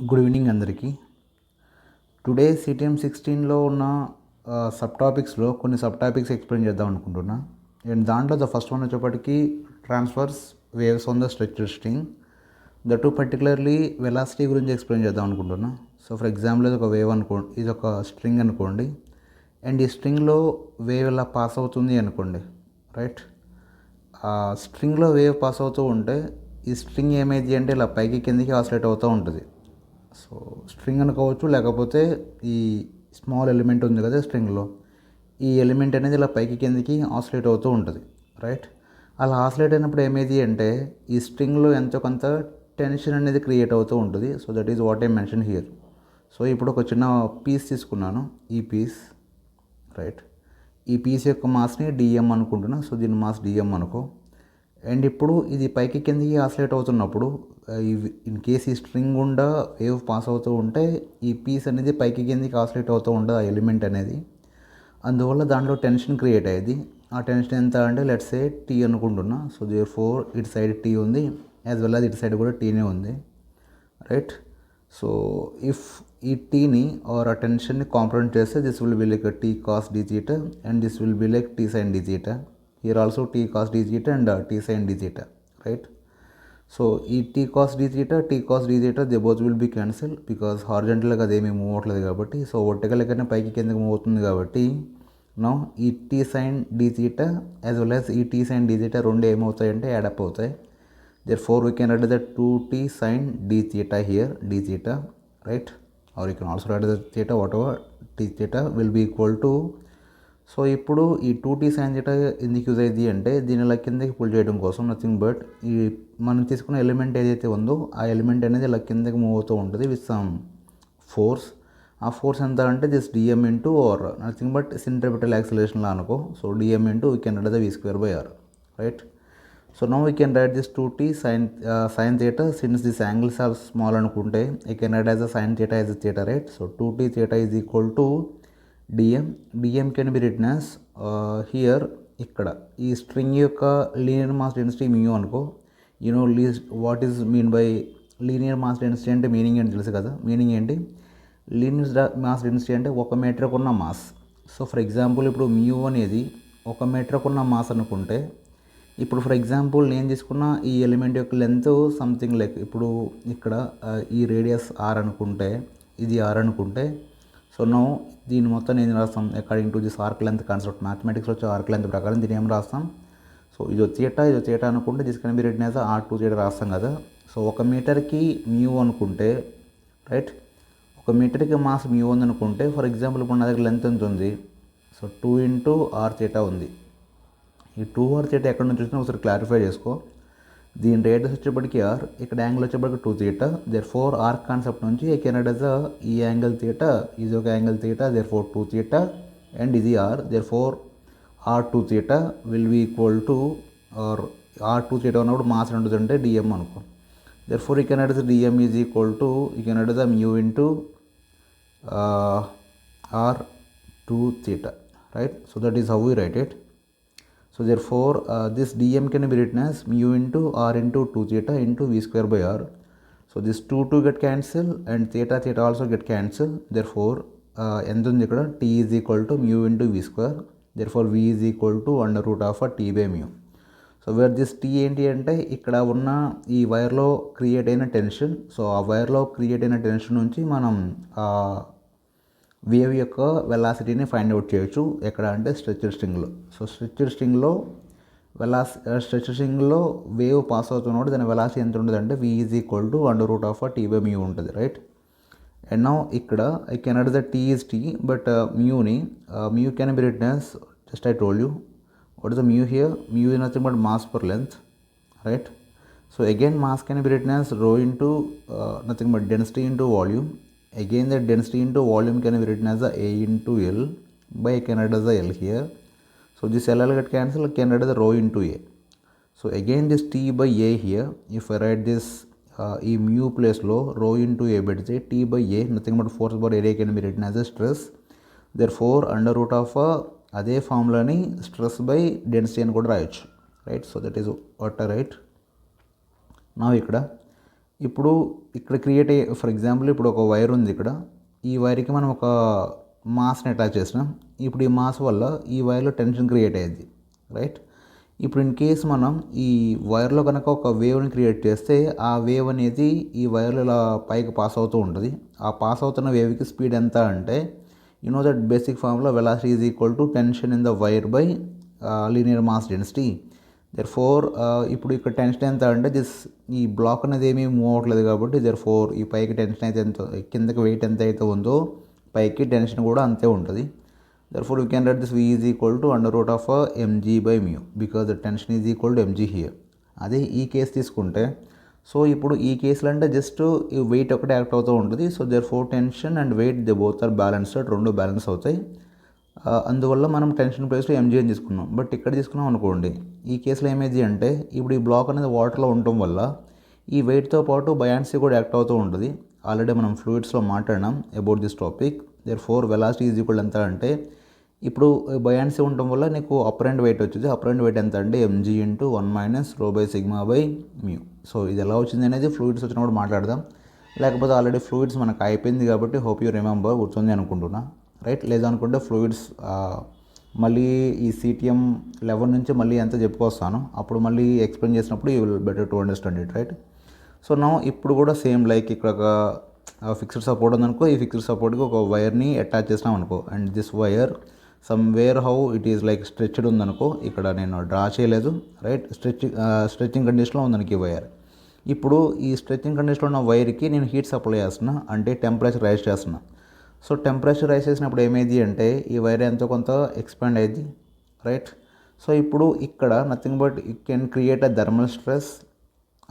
Good evening అందరికీ. Today CTM 16లో ఉన్న sub టాపిక్స్లో కొన్ని సబ్ టాపిక్స్ ఎక్స్ప్లెయిన్ చేద్దాం అనుకుంటున్నా. అండ్ దాంట్లో ద ఫస్ట్ వన్ వచ్చేప్పటికి transfers waves on the structure string. The two particularly velocity గురించి ఎక్స్ప్లెయిన్ చేద్దాం అనుకుంటున్నా. సో ఫర్ ఎగ్జాంపుల్ ఇది ఒక వేవ్ అనుకోండి, ఇది ఒక స్ట్రింగ్ అనుకోండి. అండ్ ఈ స్ట్రింగ్లో వేవ్ ఇలా పాస్ అవుతుంది అనుకోండి, రైట్. ఆ స్ట్రింగ్లో వేవ్ పాస్ అవుతూ ఉంటే ఈ స్ట్రింగ్ ఏమైంది అంటే ఇలా పైకి కిందికి ఆసిలేట్ అవుతూ ఉంటుంది. సో స్ట్రింగ్ అనుకోవచ్చు, లేకపోతే ఈ స్మాల్ ఎలిమెంట్ ఉంది కదా స్ట్రింగ్లో, ఈ ఎలిమెంట్ అనేది ఇలా పైకి కిందికి ఆసిలేట్ అవుతూ ఉంటుంది, రైట్. అలా ఆసిలేట్ అయినప్పుడు ఏమైంది అంటే ఈ స్ట్రింగ్లో ఎంతో కొంత టెన్షన్ అనేది క్రియేట్ అవుతూ ఉంటుంది. So that is what I mention here. So ఇప్పుడు ఒక చిన్న పీస్ తీసుకున్నాను, ఈ పీస్, రైట్. ఈ పీస్ యొక్క మాస్ని డిఎం అనుకుంటున్నా. సో దీని మాస్ డిఎం అనుకో. అండ్ ఇప్పుడు ఇది పైకి కిందకి ఆసిలేట్ అవుతున్నప్పుడు ఇన్ కేస్ ఈ స్ట్రింగ్ గుండా వేవ్ పాస్ అవుతూ ఉంటే ఈ పీస్ అనేది పైకి కిందకి ఆసిలేట్ అవుతూ ఉంటుంది, ఆ ఎలిమెంట్ అనేది. అందువల్ల దాంట్లో టెన్షన్ క్రియేట్ అయ్యేది. ఆ టెన్షన్ ఎంత అంటే లెట్స్ సే టీ అనుకుంటున్నా. సో దేర్ ఫోర్ ఇటు సైడ్ టీ ఉంది, యాజ్ వెల్ యాజ్ ఇటు సైడ్ కూడా టీనే ఉంది, రైట్. సో ఇఫ్ ఈ టీని ఆర్ ఆ టెన్షన్ని కాంప్రహెండ్ చేస్తే this will be like T cos d theta and this will be like T sin d theta. Here also t cos d theta and t sin d theta, right. So ఈ t cos d theta, t cos d theta, they both will be cancelled because horizontal గా అదేమీ move అవ్వట్లేదు కాబట్టి. So vertical కన్నా పైకి కిందకి move అవుతుంది కాబట్టి నో ఈ t sin d theta as well as ఈ t sin d theta రెండు ఏమవుతాయంటే యాడప్ అవుతాయి. Therefore we can write the 2t sin d theta here, d theta, right. Or you can also write the theta, whatever t theta will be equal to. So ఇప్పుడు ఈ 2t sin theta ఎందుకు use అయ్యింది అంటే దీని ఇలా కిందకి pull చేయడం కోసం, నథింగ్ బట్ ఈ మనం తీసుకున్న ఎలిమెంట్ ఏదైతే ఉందో ఆ ఎలిమెంట్ అనేది ఇలా కిందకి మూవ్ అవుతూ ఉంటుంది విత్ సమ్ ఫోర్స్. ఆ ఫోర్స్ ఎంత అంటే this DM into R nothing but centripetal యాక్సిలరేషన్లా అనుకో. So DM into we can write the v²/r, right. So now we can write this 2t sin theta since this angles are small అనుకుంటే I can write as a sin theta as a theta, right. So 2t theta is equal to dm can be written as here ఇక్కడ ఈ string యొక్క linear mass density mu అనుకో. What is mean by linear mass density అంటే meaning ఏంటి తెలుసు కదా. Meaning ఏంటి? Linear mass density అంటే ఒక మీటర్కు ఉన్న మాస్. సో ఫర్ ఎగ్జాంపుల్ ఇప్పుడు మ్యూ అనేది ఒక మీటర్కు ఉన్న మాస్ అనుకుంటే, ఇప్పుడు ఫర్ ఎగ్జాంపుల్ నేను తీసుకున్న ఈ ఎలిమెంట్ యొక్క లెంత్ సంథింగ్ లైక్ ఇప్పుడు ఇక్కడ ఈ రేడియస్ ఆర్ అనుకుంటే, ఇది ఆర్ అనుకుంటే, సో నో దీని మొత్తం నేను రాస్తాం according to this arc length concept. మ్యాథమెటిక్స్లో వచ్చే ఆర్క్ లెంత్ ప్రకారం దీన్ని ఏం రాస్తాం? సో ఇదో థీటా అనుకుంటే this can be written as r2 θ రాస్తాం కదా. సో ఒక మీటర్కి మ్యూ అనుకుంటే, రైట్, ఒక మీటర్కి మాస్ మ్యూ ఉంది అనుకుంటే, ఫర్ ఎగ్జాంపుల్ ఇప్పుడు నా దగ్గర లెంత్ ఎంత ఉంది? సో 2 ఇంటూ r θ ఉంది. ఈ 2r θ ఎక్కడి నుంచి వచ్చినా ఒకసారి క్లారిఫై చేసుకో. దీని రేడియస్ వచ్చేప్పటికి r, ఇక్కడ యాంగిల్ వచ్చేప్పటికి 2 θ. దేర్ ఫోర్ ఆర్ కాన్సెప్ట్ నుంచి ఐ కెన్ రైట్ యాజ్ ఈ యాంగిల్ థీటా, ఇది ఒక angle theta, therefore 2 θ and ఇది r. Therefore r2 θ will be equal to R r2 θ ఉన్నప్పుడు మాస్ ఉంటుంది అంటే dm అనుకో. Therefore we can write as dm is equal to we can write as mu into r2 θ, right. So that is how we write it. So therefore this dm can be written as mu into r into 2 θ into v²/r. So this 2 get cancelled and theta also get cancelled. Therefore ఎంత ఉంది ఇక్కడ t is equal to mu into v². Therefore v is equal to √of t by mu. So where this t ఏంటి అంటే ఇక్కడ ఉన్న ఈ వైర్లో create అయిన టెన్షన్. సో ఆ వైర్లో క్రియేట్ అయిన టెన్షన్ నుంచి మనం వేవ్ యొక్క వెలాసిటీని ఫైండ్ అవుట్ చేయొచ్చు. ఎక్కడ అంటే స్ట్రెచర్ స్ట్రింగ్లో. సో స్ట్రెచర్ స్ట్రింగ్లో వేవ్ పాస్ అవుతున్నప్పుడు దాని వెలాసిటీ ఎంత ఉంటుంది అంటే v is equal to √of t by mu ఉంటుంది, రైట్. అండ్ నౌ ఇక్కడ I can write the t is t, but మ్యూని mu can be written as just I told you what is the mu here. Mu is nothing but mass per length, right. So again mass can be written as rho into nothing but density into volume. Again the density into volume can be written as a into L by I can write as a L here. So this L get cancelled, can write as a rho into A. So again this T by A here, if I write this e mu place low rho into A, but say T by A nothing but force by area can be written as a stress. Therefore √of అదే ఫార్ములాని stress by density అని కూడా రాయొచ్చు, right. So that is what I right. నా ఇక్కడ ఇప్పుడు ఇక్కడ create అయ్యే for example ఇప్పుడు ఒక వైర్ ఉంది ఇక్కడ. ఈ వైర్కి మనం ఒక మాస్ని అటాచ్ చేసినాం. ఇప్పుడు ఈ మాస్ వల్ల ఈ వైర్లో టెన్షన్ క్రియేట్ అయ్యేది, రైట్. ఇప్పుడు ఇన్ కేస్ మనం ఈ వైర్లో కనుక ఒక వేవ్ని క్రియేట్ చేస్తే ఆ వేవ్ అనేది ఈ వైర్లో ఇలా పైకి పాస్ అవుతూ ఉంటుంది. ఆ పాస్ అవుతున్న వేవ్కి స్పీడ్ ఎంత అంటే that basic formula velocity is equal to tension in the wire by linear mass density. Therefore ఇప్పుడు ఇక్కడ టెన్షన్ ఎంత అంటే ఈ బ్లాక్ అనేది ఏమీ మూవ్ అవ్వట్లేదు కాబట్టి దేర్ఫోర్ ఈ పైకి టెన్షన్ అయితే ఎంత, కిందకి వెయిట్ ఎంత అయితే ఉందో పైకి టెన్షన్ కూడా అంతే ఉంటుంది. Therefore, we can write this V is equal to under root of mg by mu because the tension is equal to mg here. అదే ఈ కేసు తీసుకుంటే, సో ఇప్పుడు ఈ కేసులో అంటే జస్ట్ ఈ వెయిట్ ఒకటే యాక్ట్ అవుతూ ఉంటుంది. So therefore tension and weight they both are balanced, రెండు బ్యాలెన్స్ అవుతాయి. అందువల్ల మనం టెన్షన్ ప్లేస్లో ఎంజీ అని తీసుకున్నాం. బట్ ఇక్కడ తీసుకున్నాం అనుకోండి, ఈ కేసులో ఏమైంది అంటే ఇప్పుడు ఈ బ్లాక్ అనేది వాటర్లో ఉండటం వల్ల ఈ వెయిట్తో పాటు బయాన్సీ కూడా యాక్ట్ అవుతూ ఉంటుంది. ఆల్రెడీ మనం ఫ్లూయిడ్స్లో మాట్లాడినాం about this topic. Therefore velocity is equal ఎంత అంటే ఇప్పుడు బయాన్సీ ఉండటం వల్ల నీకు అప్పర్ ఎండ్ వెయిట్ వచ్చింది. అప్పర్ ఎండ్ వెయిట్ ఎంత అంటే mg into 1 minus rho by sigma by mu. So ఇది ఎలా వచ్చింది అనేది ఫ్లూయిడ్స్ వచ్చినప్పుడు మాట్లాడదాం. లేకపోతే ఆల్రెడీ ఫ్లూయిడ్స్ మనకు అయిపోయింది కాబట్టి హోప్ యూ రిమెంబర్, గుర్తుంది అనుకుంటున్నా, రైట్. లేదనుకుంటే ఫ్లూయిడ్స్ మళ్ళీ ఈ CTM 11 నుంచి మళ్ళీ ఎంత చెప్పుకొస్తాను, అప్పుడు మళ్ళీ ఎక్స్ప్లెయిన్ చేసినప్పుడు you will better to understand it, right. So నా ఇప్పుడు కూడా సేమ్ లైక్ ఇక్కడ ఒక ఫిక్స్డ్ సపోర్ట్ ఉందనుకో, ఈ ఫిక్స్డ్ సపోర్ట్కి ఒక వైర్ని అటాచ్ చేసినాం అనుకో, and this wire somewhere how it is like stretched ఉందనుకో, ఇక్కడ నేను డ్రా చేయలేదు, రైట్. స్ట్రెచ్చింగ్ కండిషన్లో ఉందనుకో ఈ వైర్. ఇప్పుడు ఈ స్ట్రెచ్చింగ్ కండిషన్లో ఉన్న వైర్కి నేను హీట్ సప్లై చేస్తున్నా, అంటే టెంపరేచర్ రైజ్ చేస్తున్నా. సో టెంపరేచర్ రైజ్ చేసినప్పుడు ఏమైంది అంటే ఈ వైర్ ఎంతో కొంత ఎక్స్పాండ్ అయ్యింది, రైట్. సో ఇప్పుడు ఇక్కడ nothing but you can create a thermal stress.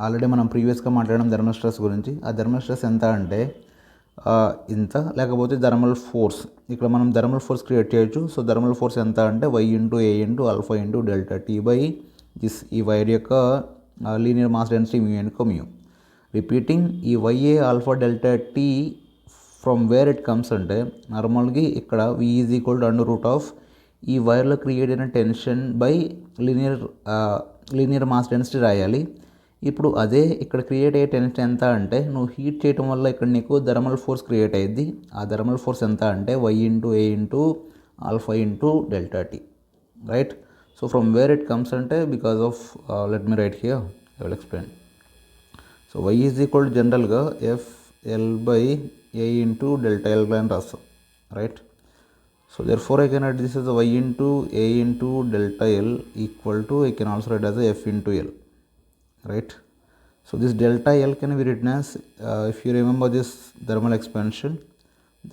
Already మనం ప్రీవియస్గా మాట్లాడడం థర్మల్ స్ట్రెస్ గురించి. ఆ థర్మల్ స్ట్రెస్ ఎంత అంటే ఇంత, లేకపోతే థర్మల్ ఫోర్స్, ఇక్కడ మనం థర్మల్ ఫోర్స్ క్రియేట్ చేయొచ్చు. సో థర్మల్ ఫోర్స్ ఎంత అంటే y into a into alpha into delta tea by this ఈ వైర్ యొక్క లీనియర్ మాస్ డెన్సిటీ మ్యూ అనుకో మ్యూ. రిపీటింగ్ ఈ YA alpha delta T from where it comes అంటే నార్మల్గా ఇక్కడ V is equal to under root of ఈ వైర్లో create అయిన tension by linear mass density రాయాలి. ఇప్పుడు అదే ఇక్కడ క్రియేట్ అయ్యే టెన్షన్ ఎంత అంటే నువ్వు హీట్ చేయడం వల్ల ఇక్కడ నీకు థర్మల్ ఫోర్స్ క్రియేట్ అయ్యింది. ఆ థర్మల్ ఫోర్స్ ఎంత అంటే y into a into alpha into delta T, right. So from where it comes అంటే because of let me write here, I will explain. So y is equal జనరల్గా FL by a into delta L అని రాస్తాం, right. So therefore I can write this is y into a into delta L equal to I can also write as F into L, right. So this delta L can be written as if you remember this thermal expansion,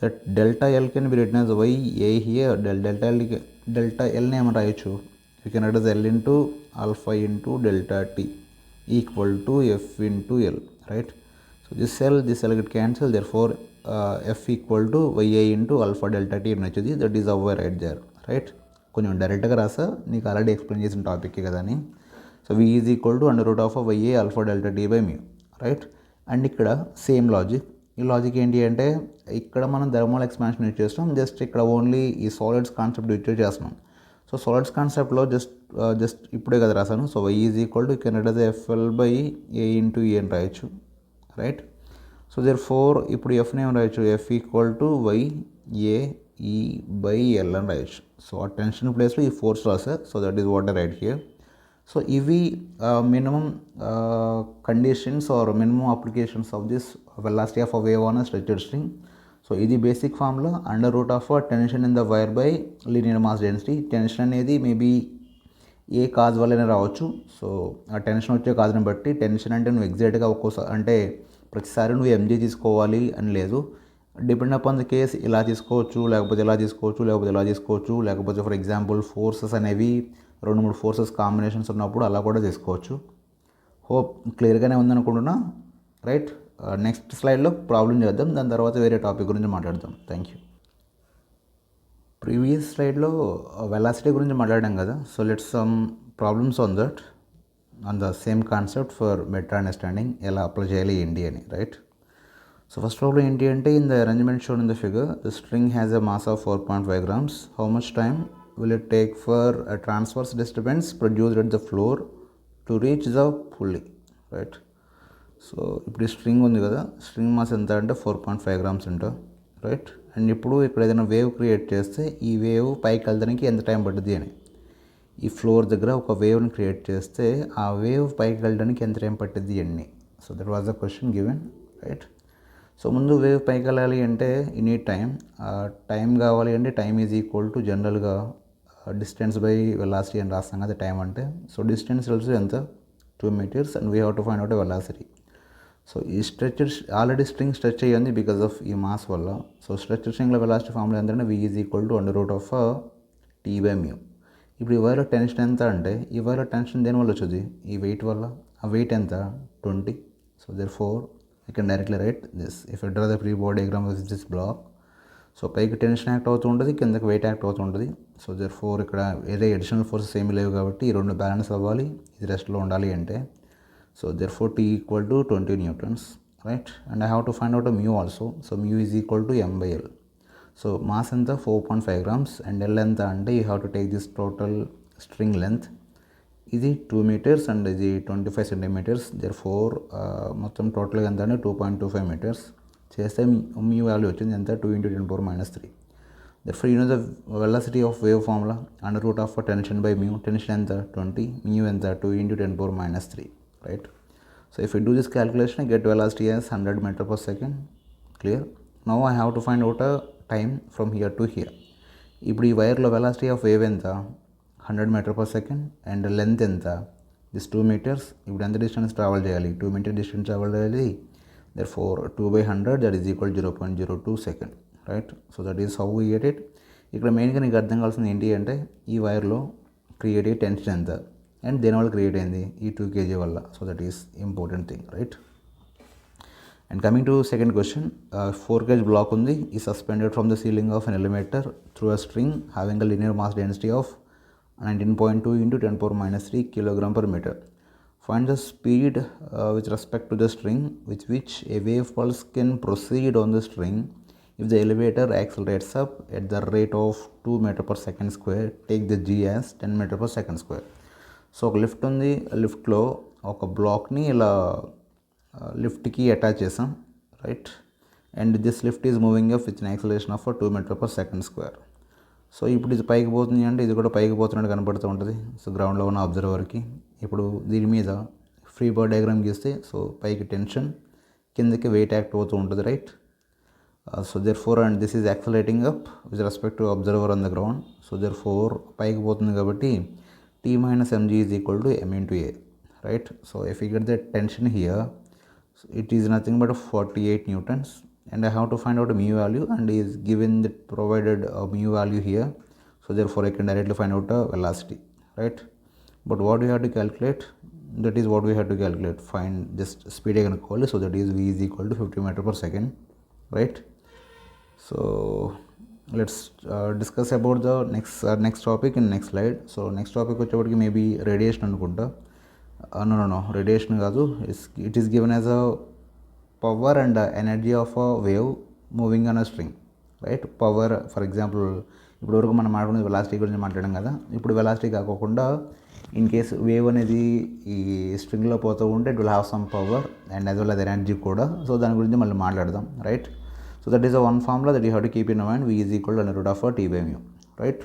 that delta L can be written as y a here, delta L name రాయొచ్చు. You can write as L into alpha into delta T equal to F into L, right. So this L get cancel, therefore F equal to ya into alpha delta T నచ్చుది. That is our right there, right. కొంచెం డైరెక్ట్గా రాసా, నీకు already explain చేసిన topic కదా అని. So V is equal to under root of YA alpha delta T by mu, right. And ఇక్కడ same logic. ఈ logic ఏంటి అంటే ఇక్కడ మనం థర్మల్ ఎక్స్పాన్షన్ యూజ్ చేస్తాం, జస్ట్ ఇక్కడ ఓన్లీ ఈ సాలిడ్స్ కాన్సెప్ట్ యూజ్ చేస్తున్నాం. సో సాలిడ్స్ కాన్సెప్ట్లో జస్ట్ ఇప్పుడే కదా రాశాను. So Y is equal to can write as FL by A into E అని రాయొచ్చు, రైట్. సో దేర్ ఫోర్ ఇప్పుడు Fని ఏమని రాయొచ్చు, F equal to YA E by L అని రాయొచ్చు. సో ఆ టెన్షన్ ప్లేస్లో ఈ ఫోర్స్ రాసా. So that is what I write here. So ఇవి minimum conditions or minimum applications of this velocity of a wave on a stretched string. So ఇది basic formula under root of tension in the wire by linear mass density. Tension అనేది maybe a cause వల్లనే రావచ్చు. So ఆ tension వచ్చే కాజ్ని బట్టి, tension అంటే నువ్వు ఎగ్జాక్ట్గా ఒక్కోసారి అంటే ప్రతిసారి నువ్వు MG తీసుకోవాలి అని లేదు. డిపెండ్ అపాన్ ద కేస్ ఇలా తీసుకోవచ్చు, లేకపోతే ఇలా తీసుకోవచ్చు, లేకపోతే ఇలా తీసుకోవచ్చు, లేకపోతే ఫర్ ఎగ్జాంపుల్ ఫోర్సెస్ అనేవి 2-3 ఫోర్సెస్ కాంబినేషన్స్ ఉన్నప్పుడు అలా కూడా తీసుకోవచ్చు. హోప్ క్లియర్గానే ఉందనుకుంటున్నా, రైట్. నెక్స్ట్ స్లైడ్లో ప్రాబ్లం చేద్దాం, దాని తర్వాత వేరే టాపిక్ గురించి మాట్లాడదాం. Thank you. ప్రీవియస్ స్లైడ్లో వెలాసిటీ గురించి మాట్లాడాం కదా. So let's some problems on that, on the same concept for better understanding ఎలా అప్లై చేయాలి ఏంటి అని, రైట్. సో ఫస్ట్ ప్రాబ్లం ఏంటి అంటే in the arrangement shown in the figure the string has a mass of 4.5 grams. How much time will it take for a transverse disturbance produced at the floor to reach the pulley, right. So ఇప్పుడు ఈ string ఉంది కదా, string mass ఎంత అంటే 4.5 grams అంట, right. And ఇప్పుడు ఇక్కడ ఏదైనా వేవ్ క్రియేట్ చేస్తే ఈ వేవ్ పైకి వెళ్ళడానికి ఎంత టైం పడుతుంది అని, ఈ ఫ్లోర్ దగ్గర ఒక వేవ్ని క్రియేట్ చేస్తే ఆ వేవ్ పైకి వెళ్ళడానికి ఎంత టైం పట్టింది అని. So that was the question given, right. So ముందు వేవ్ పైకి వెళ్ళాలి అంటే ఈ నీడ్ టైం. టైం కావాలి అంటే టైం ఈజ్ ఈక్వల్ టు జనరల్గా డిస్టెన్స్ బై వెలాసిటీ అని రాస్తాం కదా టైం అంటే. సో డిస్టెన్స్ తెలుసు ఎంత, 2 meters, and we have to find out velocity. So ఈ స్ట్రెచర్ ఆల్రెడీ స్ట్రింగ్ స్ట్రెచ్ అయ్యింది బికాస్ ఆఫ్ ఈ మాస్ వల్ల. సో స్ట్రెచర్ స్ట్రింగ్లో వెలాసిటీ ఫార్ములా ఏంటంటే v is equal to √T/μ. ఇప్పుడు ఈ వైర్లో టెన్షన్ ఎంత అంటే, ఈ వైర్లో టెన్షన్ దేనివల్ల వచ్చింది, ఈ వెయిట్ వల్ల. ఆ వెయిట్ ఎంత, 20. So therefore I can directly write this. If I draw the free-body diagram of this block, so పైకి టెన్షన్ యాక్ట్ అవుతూ ఉంటుంది, కిందకి వెయిట్ యాక్ట్ అవుతూ ఉంటుంది. సో therefore ఇక్కడ ఏదో అడిషనల్ ఫోర్సెస్ ఏమీ లేవు కాబట్టి ఈ రెండు బ్యాలెన్స్ అవ్వాలి, ఇది రెస్ట్లో ఉండాలి అంటే. So therefore T equal to 20 newtons, right. And I have to find out μ also. So μ is equal to m/L. So mass ఎంత, 4.5 grams, అండ్ L ఎంత అంటే you have to take this total string length. ఇది 2 meters and ఇది 25 centimeters. therefore మొత్తం టోటల్గా ఎంత అంటే 2.25 meters. చేస్తే మీ వాల్యూ వచ్చింది ఎంత, 2 × 10⁻³ therefore you know the velocity of wave formula √of tension by mu. Tension ఎంత, 20, mu ఎంత, 2 × 10⁻³ right. So if you do this calculation, I get velocity as 100 meter per second. Clear. Now I have to find out a time from here to here. ఇప్పుడు ఈ వైర్లో velocity of wave ఎంత, 100 meter per second, and length ఎంత, this 2 meters. ఇప్పుడు ఎంత distance travel చేయాలి, 2 meter distance travel చేయాలి. therefore 2/100 that is equal to 0.02 second, right. so that is how we get it. ఇక్కడ మెయిన్గా నీకు అర్థం కావాల్సింది ఏంటి అంటే, ఈ వైర్లో క్రియేట్ అయ్యే టెన్షన్ ఎంత అండ్ దేనివల్ల క్రియేట్ అయింది, ఈ 2 kg వల్ల. So that is important thing, right. And coming to second question, 4 kg block ఉంది, ఈ suspended from the ceiling of an elevator through a string having a linear mass density of 19.2 × 10⁻³ kilogram per meter. Find the speed with respect to the string with which a wave pulse can proceed on the string if the elevator accelerates up at the rate of 2 meter per second square. Take the g as 10 meter per second square. So ఒక lift ఉంది, లిఫ్ట్లో ఒక బ్లాక్ని ఇలా లిఫ్ట్కి attach చేసాం, right. And this lift is moving up with an acceleration of 2 meter per second square. So ఇప్పుడు ఇది పైకి పోతుంది అంటే ఇది కూడా పైకి పోతున్నట్టు కనపడుతూ ఉంటుంది. సో గ్రౌండ్లో ఉన్న అబ్జర్వర్కి ఇప్పుడు దీని మీద ఫ్రీ బాడీ డయాగ్రామ్ గీస్తే, సో పైకి టెన్షన్, కిందకి వెయిట్ యాక్ట్ అవుతూ ఉంటుంది, right. So therefore and this is accelerating up with respect to observer on the ground. So therefore పైకి పోతుంది కాబట్టి T - mg is equal to m × a, right. So if you get the tension here, it is nothing but 48 newtons. And I have to find out a mu value, and is given the provided mu value here. So therefore I can directly find out the velocity, right. But what we have to calculate, that is what we have to calculate, find just speed again equally. So that is v is equal to 50 meter per second, right. So let's discuss about the next topic in next slide. So next topic వచ్చేప్పటికి maybe radiation అనుకుంటా. No, radiation కాదు, it is given as a power and energy of a wave moving on a string, right. Power for example ఇప్పుడు వరకు మనం మాట్లాడుకునే velocity గురించి మాట్లాడాం కదా. ఇప్పుడు వెలాసిటీ కాకుండా ఇన్ కేస్ వేవ్ అనేది ఈ స్ట్రింగ్లో పోతూ ఉంటే it will have some power and as well అది ఎనర్జీ కూడా. సో దాని గురించి మళ్ళీ మాట్లాడదాం, right. So that is a one formula that you have to keep in mind, v is equal to √T/μ, right.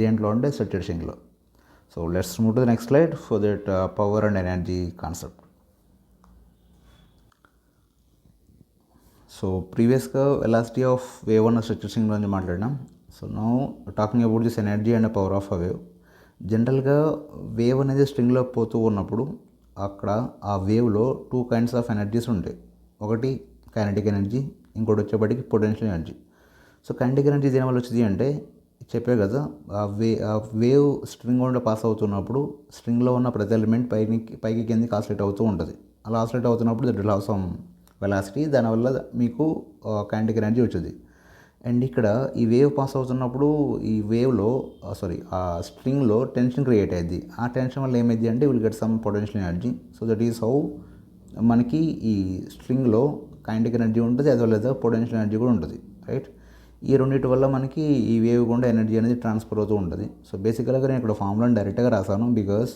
దేంట్లో ఉంటే స్ట్రక్చర్ స్ట్రింగ్లో. So let's move to the next slide for that power and energy concept. So ప్రీవియస్గా velocity of wave అన్న structure string గురించి మాట్లాడినాం. So now talking about this energy and power of a wave. జనరల్గా wave అనేది స్ట్రింగ్లో పోతూ ఉన్నప్పుడు అక్కడ ఆ వేవ్లో 2 kinds ఆఫ్ ఎనర్జీస్ ఉంటాయి. ఒకటి కైనెటిక్ ఎనర్జీ, ఇంకోటి వచ్చేప్పటికి potential energy. So kinetic energy దేనివల్ల వచ్చింది అంటే, చెప్పే కదా, ఆ వేవ్ స్ట్రింగ్ గుండా పాస్ అవుతున్నప్పుడు స్ట్రింగ్లో ఉన్న ప్రతి ఎలిమెంట్ పైకి కిందకి ఆసిలేట్ అవుతూ ఉంటుంది. అలా ఆసిలేట్ అవుతున్నప్పుడు that will have some velocity, దానివల్ల మీకు కైనెటిక్ ఎనర్జీ వచ్చింది. అండ్ ఇక్కడ ఈ వేవ్ పాస్ అవుతున్నప్పుడు ఈ వేవ్లో ఆ స్ట్రింగ్లో టెన్షన్ క్రియేట్ అయ్యింది. ఆ టెన్షన్ వల్ల ఏమైంది అంటే will get some potential energy. So that is how మనకి ఈ స్ట్రింగ్లో కైనెటిక్ ఎనర్జీ ఉంటుంది, as well as potential energy కూడా ఉంటుంది, రైట్. ఈ రెండింటి వల్ల మనకి ఈ వేవ్ గుండా ఎనర్జీ అనేది ట్రాన్స్ఫర్ అవుతూ ఉంటుంది. సో బేసికల్గా నేను ఇక్కడ ఫార్ములాని డైరెక్ట్గా రాసాను బికాస్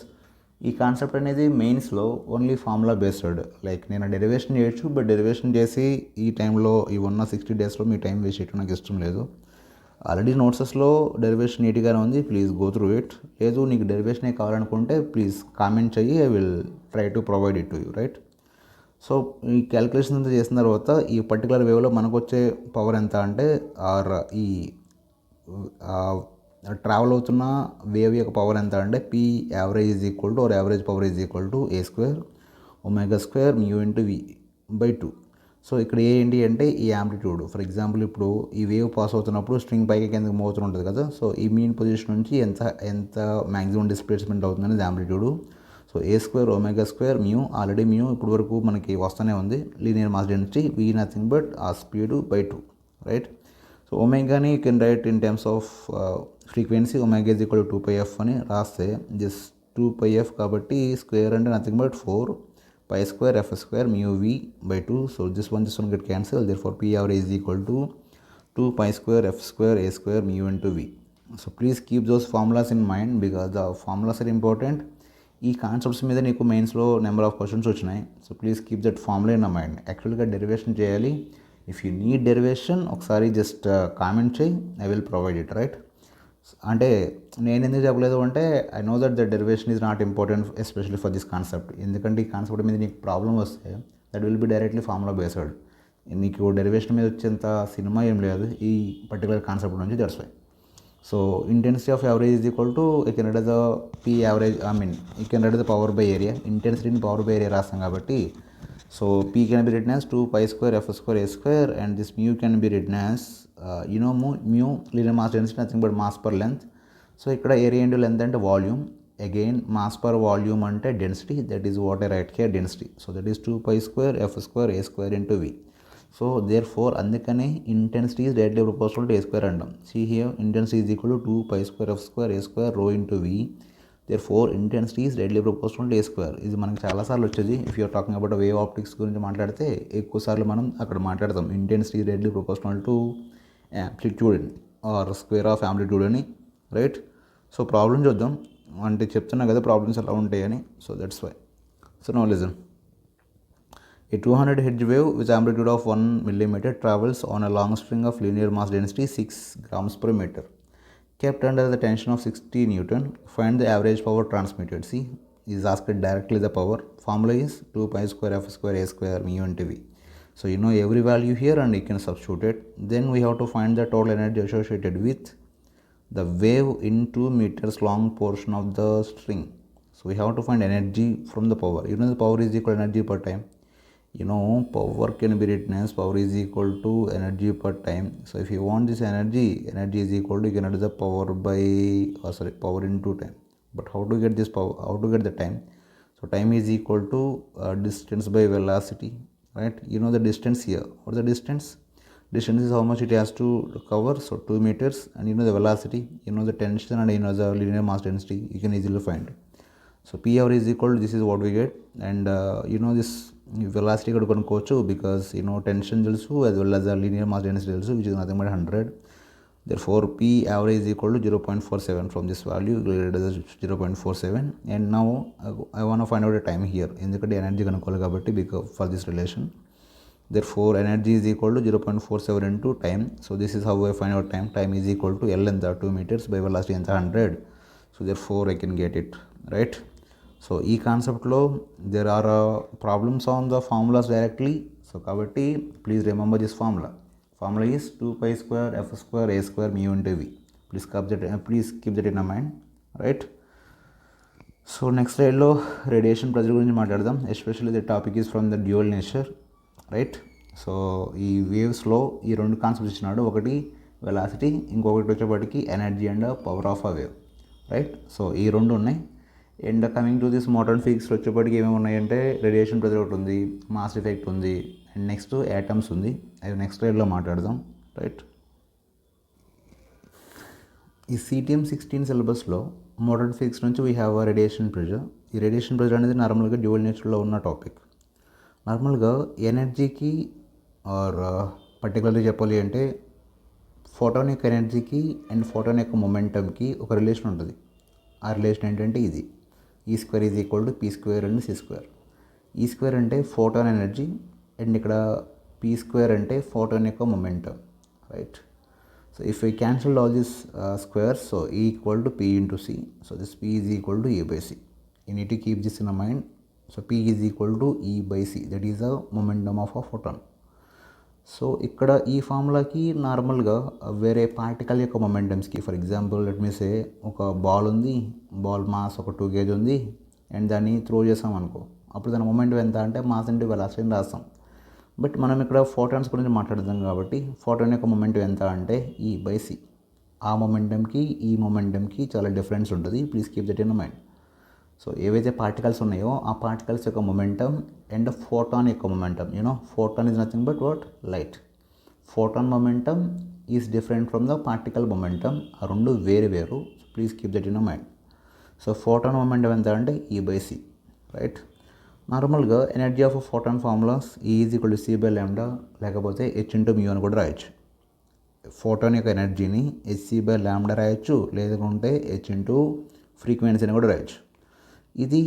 ఈ కాన్సెప్ట్ అనేది మెయిన్స్లో ఓన్లీ ఫార్ములా బేస్డ్, లైక్ నేను డెరివేషన్ చేయొచ్చు, బట్ డెరివేషన్ చేసి ఈ టైంలో ఈ 160 డేస్లో మీ టైం వేస్ట్ చేయడం నాకు ఇష్టం లేదు. ఆల్రెడీ నోట్సెస్లో డెరివేషన్ నీట్గానే ఉంది, ప్లీజ్ గో త్రూ ఇట్. లేదు నీకు డెరివేషనే కావాలనుకుంటే ప్లీజ్ కామెంట్ చెయ్యి, I will try to provide it to you, right. So ఈ క్యాలిక్యులేషన్ అంతా చేసిన తర్వాత ఈ పర్టికులర్ వేవ్లో మనకు వచ్చే పవర్ ఎంత అంటే, ఆర్ ఈ ట్రావెల్ అవుతున్న వేవ్ యొక్క పవర్ ఎంత అంటే P average is equal to, or average power is equal to A square omega square mu into v by 2. So ఇక్కడ ఏంటి అంటే ఈ యాంప్లిట్యూడ్. ఫర్ ఎగ్జాంపుల్ ఇప్పుడు ఈ వేవ్ పాస్ అవుతున్నప్పుడు స్ట్రింగ్ పైకి కిందకి మూవ్ అవుతుంటుంది కదా, సో ఈ మీన్ పొజిషన్ నుంచి ఎంత ఎంత మ్యాక్సిమం డిస్ప్లేస్మెంట్ అవుతుందనేది amplitude. So A square omega square mu, already mu ఇప్పుడు వరకు మనకి వస్తూనే ఉంది, linear mass density v nothing but ఆ స్పీడ్ బై 2, రైట్. సో ఒమేగాని you can write in terms of frequency, omega is equal to 2πf అని రాస్తే just 2πf కాబట్టి స్క్వేర్ అంటే nothing but 4 pi square f square mu v by 2. So this one get cancelled, therefore p average is equal to 2 pi square f square a square mu into v. So please keep those formulas in mind because the formulas are important. ఈ concepts మీద నీకు మెయిన్స్లో number of questions వచ్చినాయి, so please keep that formula in mind. యాక్చువల్గా derivation చేయాలి, if you need derivation ఒకసారి just comment చేయి, I will provide it, right. అంటే నేను ఎందుకు చెప్పలేదు అంటే I know that the derivation is not important especially for this concept. ఎందుకంటే ఈ కాన్సెప్ట్ మీద నీకు ప్రాబ్లం వస్తే that will be directly formula based. నీకు డెరివేషన్ మీద వచ్చేంత సినిమా ఏం లేదు ఈ పర్టికులర్ కాన్సెప్ట్ నుంచి, that's why. So intensity of average is equal to you can write the P average, I mean you can write the power by area. ఇంటెన్సిటీని power by area రాస్తాం కాబట్టి, so P can be written as 2 pi square f square a square and this mu can be written as mu linear mass density nothing but mass per length. So ఇక్కడ area into length అంటే volume, again mass per volume అంటే density, that is what I write here density. So that is 2 pi square f square a square into v. So therefore అందుకనే intensity is directly proportional to A square అంటాం. See here intensity is equal to 2 pi square f square a square rho into v. Therefore intensity is directly proportional to A square. ఇది మనకి చాలాసార్లు వచ్చేది. If you're talking about wave optics గురించి మాట్లాడితే ఎక్కువసార్లు మనం అక్కడ మాట్లాడతాం intensity is directly proportional to amplitude or square of amplitude అని, రైట్. సో ప్రాబ్లం చూద్దాం, అంటే చెప్తున్నా కదా ప్రాబ్లమ్స్ ఎలా ఉంటాయని. So that's why. So now listen. A 200 Hz wave with amplitude of 1 millimeter travels on a long string of linear mass density 6 grams per meter. Kept under the tension of 60 Newton, find the average power transmitted. See, is asked directly the power. Formula is 2 pi square f square a square mu into v. So you know every value here and you can substitute it. Then we have to find the total energy associated with the wave in 2 meters long portion of the string. So we have to find energy from the power. You know the power is equal to energy per time. You know power can be written as power is equal to energy per time. So if you want this energy is equal to, you can add the power by power into time. But how to get this power, how to get the time? So time is equal to distance by velocity, right? You know the distance here. What is the distance? Distance is how much it has to cover, so 2 meters. And you know the velocity, you know the tension, and you know the linear mass density, you can easily find. So p hour is equal to, this is what we get. And you know this velocity కూడా కొనుక్కోవచ్చు because you know tension తెలుసు as well as the linear mass density తెలుసు, which is nothing but 100. Therefore p average is equal to 0.47. From this value it is 0.47. And now I want to find out the time here, ఎందుకంటే energy కనుక్కోవాలి కాబట్టి because for this relation. Therefore energy is equal to 0.47 into time. So this is how I find out time. Time is equal to L length 2 meters by velocity ఎంత 100. So therefore I can get it, right. So ఈ కాన్సెప్ట్లో there are problems on the formulas directly. So కాబట్టి please remember this formula is 2 pi square f square a square mu into v. Please keep that in a mind, right. So next స్లైడ్లో radiation pressure గురించి మాట్లాడదాం. Especially the topic is from the dual nature, right. So ఈ వేవ్స్లో ఈ రెండు concepts ఇచ్చినాడు, ఒకటి velocity, ఇంకొకటి వచ్చేప్పటికి energy and power of a wave, right. So ఈ రెండు ఉన్నాయి. And coming to this modern ఫిజిక్స్లో వచ్చేప్పటికి ఏమేమి ఉన్నాయంటే రేడియేషన్ ప్రెజర్ ఒకటి ఉంది, మాస్ ఎఫెక్ట్ ఉంది, అండ్ నెక్స్ట్ యాటమ్స్ ఉంది. అవి నెక్స్ట్ స్లైడ్లో మాట్లాడదాం, రైట్. ఈ CTM 16 సిలబస్లో మోడర్న్ ఫిజిక్స్ నుంచి వీ హ్యావ్ రేడియేషన్ ప్రెజర్. ఈ రేడియేషన్ ప్రెజర్ అనేది నార్మల్గా డ్యూయల్ నేచర్లో ఉన్న టాపిక్. నార్మల్గా ఎనర్జీకి ఆర్ పర్టికులర్గా చెప్పాలి అంటే ఫోటాన్ యొక్క ఎనర్జీకి అండ్ ఫోటాన్ యొక్క మొమెంటమ్కి ఒక రిలేషన్ ఉంటుంది. ఆ రిలేషన్ ఏంటంటే ఇది E square is equal to p square and c square. E square అంటే ఫోటాన్ ఎనర్జీ అండ్ ఇక్కడ పీ స్క్వేర్ అంటే ఫోటాన్ యొక్క momentum, right? So if I cancel all this squares, so E equal to p into c, so this p is equal to A by c. You need to keep this in a mind. So p is equal to E by c, that is a momentum of a photon. So ఇక్కడ ఈ ఫార్ములాకి నార్మల్గా వేరే particle యొక్క మొమెంటమ్స్కి, for example let me సే ఒక ball ఉంది, ball mass ఒక 2 kg ఉంది and దాన్ని త్రో చేసాం అనుకో, అప్పుడు దాని మొమెంటం ఎంత అంటే మాస్ ఇంటూ వెలాసిటీ అని రాస్తాం. బట్ మనం ఇక్కడ ఫోటాన్స్ గురించి మాట్లాడుతాం కాబట్టి ఫోటాన్ యొక్క మొమెంటం ఎంత అంటే ఈ బై సి. ఆ మొమెంటంకి ఈ మొమెంటంకి చాలా డిఫరెన్స్ ఉంటుంది, please keep that in mind. So ఏవైతే పార్టికల్స్ ఉన్నాయో ఆ పార్టికల్స్ యొక్క మొమెంటం అండ్ ఫోటాన్ యొక్క momentum, photon is nothing but what, light. Photon momentum is different from the particle momentum. ఆ రెండు వేరు, please keep that in mind. So photon momentum ఎంత అంటే ఈ బై సి, రైట్? నార్మల్గా energy of photon formulas is equal to c by lambda లేకపోతే H into mu అని కూడా రాయొచ్చు. ఫోటాన్ యొక్క ఎనర్జీని హెచ్సి బై ల్యాండా రాయొచ్చు, లేదంటే హెచ్ ఇంటూ ఫ్రీక్వెన్సీ అని కూడా రాయొచ్చు. ఇది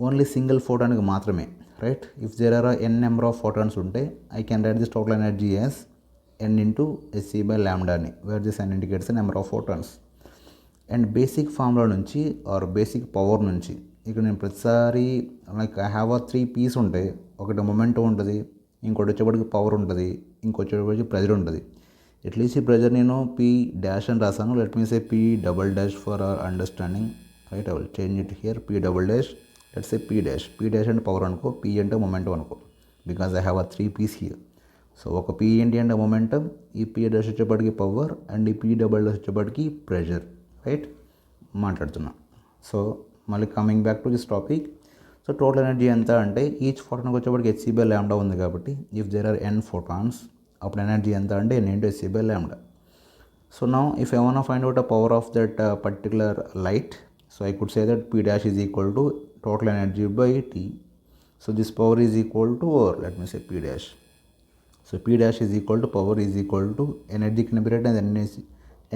ఓన్లీ సింగిల్ ఫోటాన్కి మాత్రమే, right? If there are n number of photons ఉంటే I can write this total energy as n into h c by lambda అని, where this n indicates the number of photons. And basic formula నుంచి or basic power నుంచి ఇక్కడ నేను ప్రతిసారి like I have 3 piece ఉంటాయి. ఒకటి momentum ఉంటుంది, ఇంకోటి వచ్చేప్పటికి పవర్ ఉంటుంది, ఇంకొచ్చేప్పటికి ప్రెజర్ ఉంటుంది. అట్లీస్ట్ ఈ ప్రెజర్ నేను పీ డాష్ అని రాసాను. Let me say P double dash for our understanding, right? I will change it here, P double dash, let's say P dash. P dash అంటే పవర్ అనుకో, P అంటే momentum అనుకో, because I have 3 Ps here. So ఒక P ఏంటి అంటే momentum, ఈ P dash వచ్చేప్పటికి power and ఈ పీ డబల్ డాష్ వచ్చేప్పటికి ప్రెషర్, రైట్? మాట్లాడుతున్నా. సో మళ్ళీ coming back to this topic. So total energy ఎంత అంటే ఈచ్ ఫోటాన్కి వచ్చేప్పటికి హెచ్సి బై ల్యాండా ఉంది కాబట్టి if there are n photons అప్పుడు ఎనర్జీ ఎంత అంటే n into h c by lambda. So now if I want find out the power of that particular light, so I could say that P dash is equal to total energy by T. So this power is equal to, or let me say P dash. So P dash is equal to power is equal to energy can be written as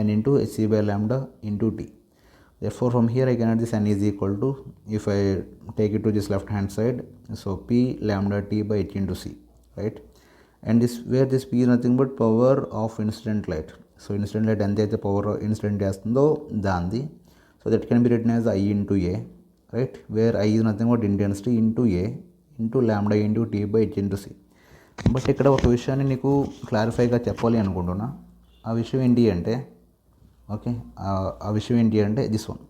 n into hc by lambda into T. Therefore from here I can add this n is equal to, if I take it to this left hand side, so P lambda T by h into c, right? And this where this P is nothing but power of incident light. So incident light ఎంత అయితే power incident చేస్తుందో దాంది. So that can be written as I into A, right? Where I is nothing but intensity into A into lambda into T by h into c. But ఇక్కడ ఒక విషయాన్ని నీకు క్లారిఫైగా చెప్పాలి అనుకుంటున్నా. ఆ విషయం ఏంటి అంటే, ఓకే, ఆ విషయం ఏంటి అంటే దిస్ వన్.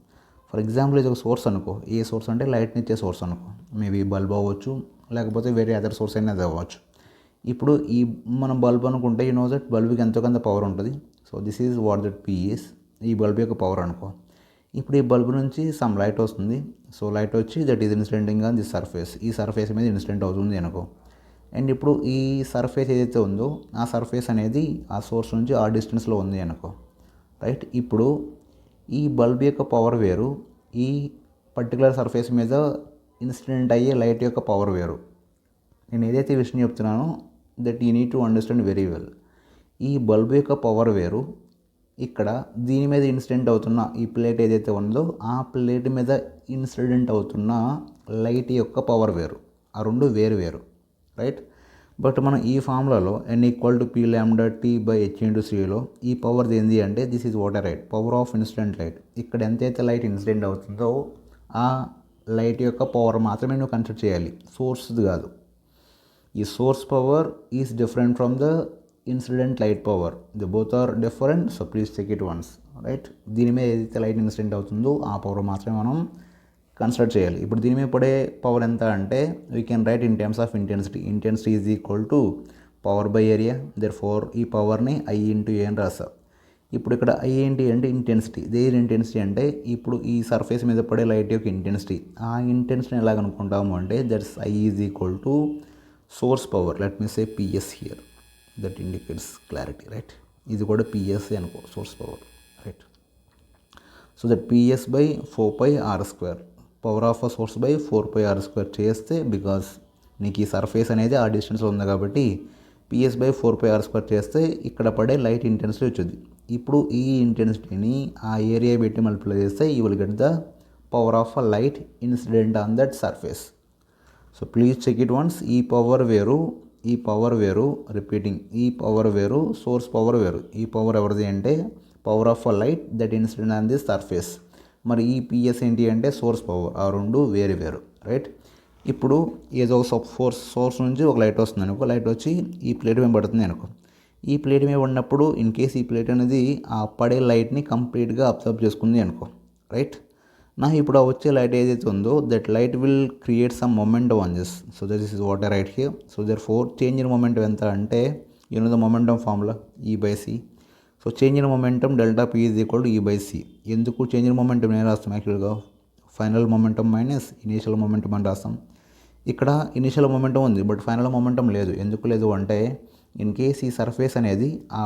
ఫర్ ఎగ్జాంపుల్ ఇది ఒక సోర్స్ అనుకో. ఏ సోర్స్ అంటే లైట్ని ఇచ్చే సోర్స్ అనుకో. మేబీ బల్బ్ అవ్వచ్చు, లేకపోతే వేరే అదర్ సోర్స్ అయినా అది అవ్వచ్చు. ఇప్పుడు ఈ మనం బల్బ్ అనుకుంటే యూ నో దట్ బల్బ్కి ఎంతో కొంత పవర్ ఉంటుంది. So this is what that P is, ఈ బల్బ్ యొక్క పవర్ అనుకో. ఇప్పుడు ఈ బల్బ్ నుంచి సమ్ లైట్ వస్తుంది. సో లైట్ వచ్చి that is incidenting on this surface, ఈ సర్ఫేస్ మీద ఇన్సిడెంట్ అవుతుంది అనుకో. అండ్ ఇప్పుడు ఈ సర్ఫేస్ ఏదైతే ఉందో ఆ సర్ఫేస్ అనేది ఆ సోర్స్ నుంచి ఆ డిస్టెన్స్లో ఉంది అనుకో, రైట్? ఇప్పుడు ఈ బల్బ్ యొక్క పవర్ వేరు, ఈ పర్టికులర్ సర్ఫేస్ మీద ఇన్సిడెంట్ అయ్యే లైట్ యొక్క పవర్ వేరు. నేను ఏదైతే విషయం చెప్తున్నానో that you need to understand very well. ఈ బల్బ్ యొక్క పవర్ వేరు, ఇక్కడ దీని మీద ఇన్సిడెంట్ అవుతున్న ఈ ప్లేట్ ఏదైతే ఉందో ఆ ప్లేట్ మీద ఇన్సిడెంట్ అవుతున్న లైట్ యొక్క పవర్ వేరు. ఆ రెండు వేరు, రైట్? బట్ మనం ఈ ఫార్ములాలో n ఈక్వల్ టు పీ ల్యాండా టీ బై హెచ్ ఇంటూ సిలో ఈ పవర్ ఏంది అంటే this is what right, power of incident light. ఇక్కడ ఎంతైతే లైట్ ఇన్సిడెంట్ అవుతుందో ఆ లైట్ యొక్క పవర్ మాత్రమే నువ్వు కన్సిడర్ చేయాలి, సోర్స్ది కాదు. ఈ source power is different from the incident light power, the both are different. So please check it once, right? దీని మీద ఏదైతే లైట్ ఇన్సిడెంట్ అవుతుందో ఆ పవర్ మాత్రమే మనం కన్సిడర్ చేయాలి. ఇప్పుడు దీని మీద పడే పవర్ ఎంత అంటే we can write in terms of intensity. Intensity is equal to power by area. Therefore ఈ పవర్ని ఐ ఇంటూ ఏ అని రాస్తాం. ఇప్పుడు ఇక్కడ ఐ ఏంటి అంటే ఇంటెన్సిటీ. దేని ఇంటెన్సిటీ అంటే ఇప్పుడు ఈ సర్ఫేస్ మీద పడే లైట్ యొక్క ఇంటెన్సిటీ. ఆ ఇంటెన్సిటీని ఎలా కనుక్కుంటాము అంటే that's I is equal to source power. Let me say PS here, that indicates clarity, right? ఇది కూడా పిఎస్ అనుకో, source power, right? So that PS by 4πr², power of a source by 4πr² చేస్తే, because నీకు ఈ surface అనేది ఆ డిస్టెన్స్లో ఉంది కాబట్టి పిఎస్ బై 4πr² చేస్తే ఇక్కడ పడే లైట్ ఇంటెన్సిటీ వచ్చింది. ఇప్పుడు ఈ ఇంటెన్సిటీని ఆ ఏరియా పెట్టి మల్టిప్లై చేస్తే you will get the power of a light incident on that surface. So please check it once. ఈ పవర్ వేరు రిపీటింగ్, ఈ పవర్ వేరు, సోర్స్ పవర్ వేరు. ఈ పవర్ ఎవరిది అంటే power of a light that incident on the surface. మరి ఈ పిఎస్ ఏంటి అంటే సోర్స్ పవర్. ఆ రెండు వేరు, రైట్. ఇప్పుడు ఏదో సోర్స్ నుంచి ఒక లైట్ వస్తుంది అనుకో, లైట్ వచ్చి ఈ ప్లేట్ మీద పడుతుంది అనుకో. ఈ ప్లేట్ మీద ఉన్నప్పుడు ఇన్ కేస్ ఈ ప్లేట్ అనేది ఆ పడే లైట్ని కంప్లీట్గా అబ్జర్వ్ చేసుకుంది అనుకో, రైట్. ఇప్పుడు ఆ వచ్చే లైట్ ఏదైతే ఉందో that light will create some momentum on this. So this is what I write here. So therefore change in momentum ఎంత అంటే the momentum formula E/c. So change in momentum delta P is equal to E/c. ఎందుకు change in momentum నేను రాస్తాం యాక్చువల్గా final momentum minus initial momentum అని రాస్తాం. ఇక్కడ initial momentum ఉంది బట్ ఫైనల్ మొమెంటం లేదు. ఎందుకు లేదు అంటే ఇన్ కేస్ ఈ సర్ఫేస్ అనేది ఆ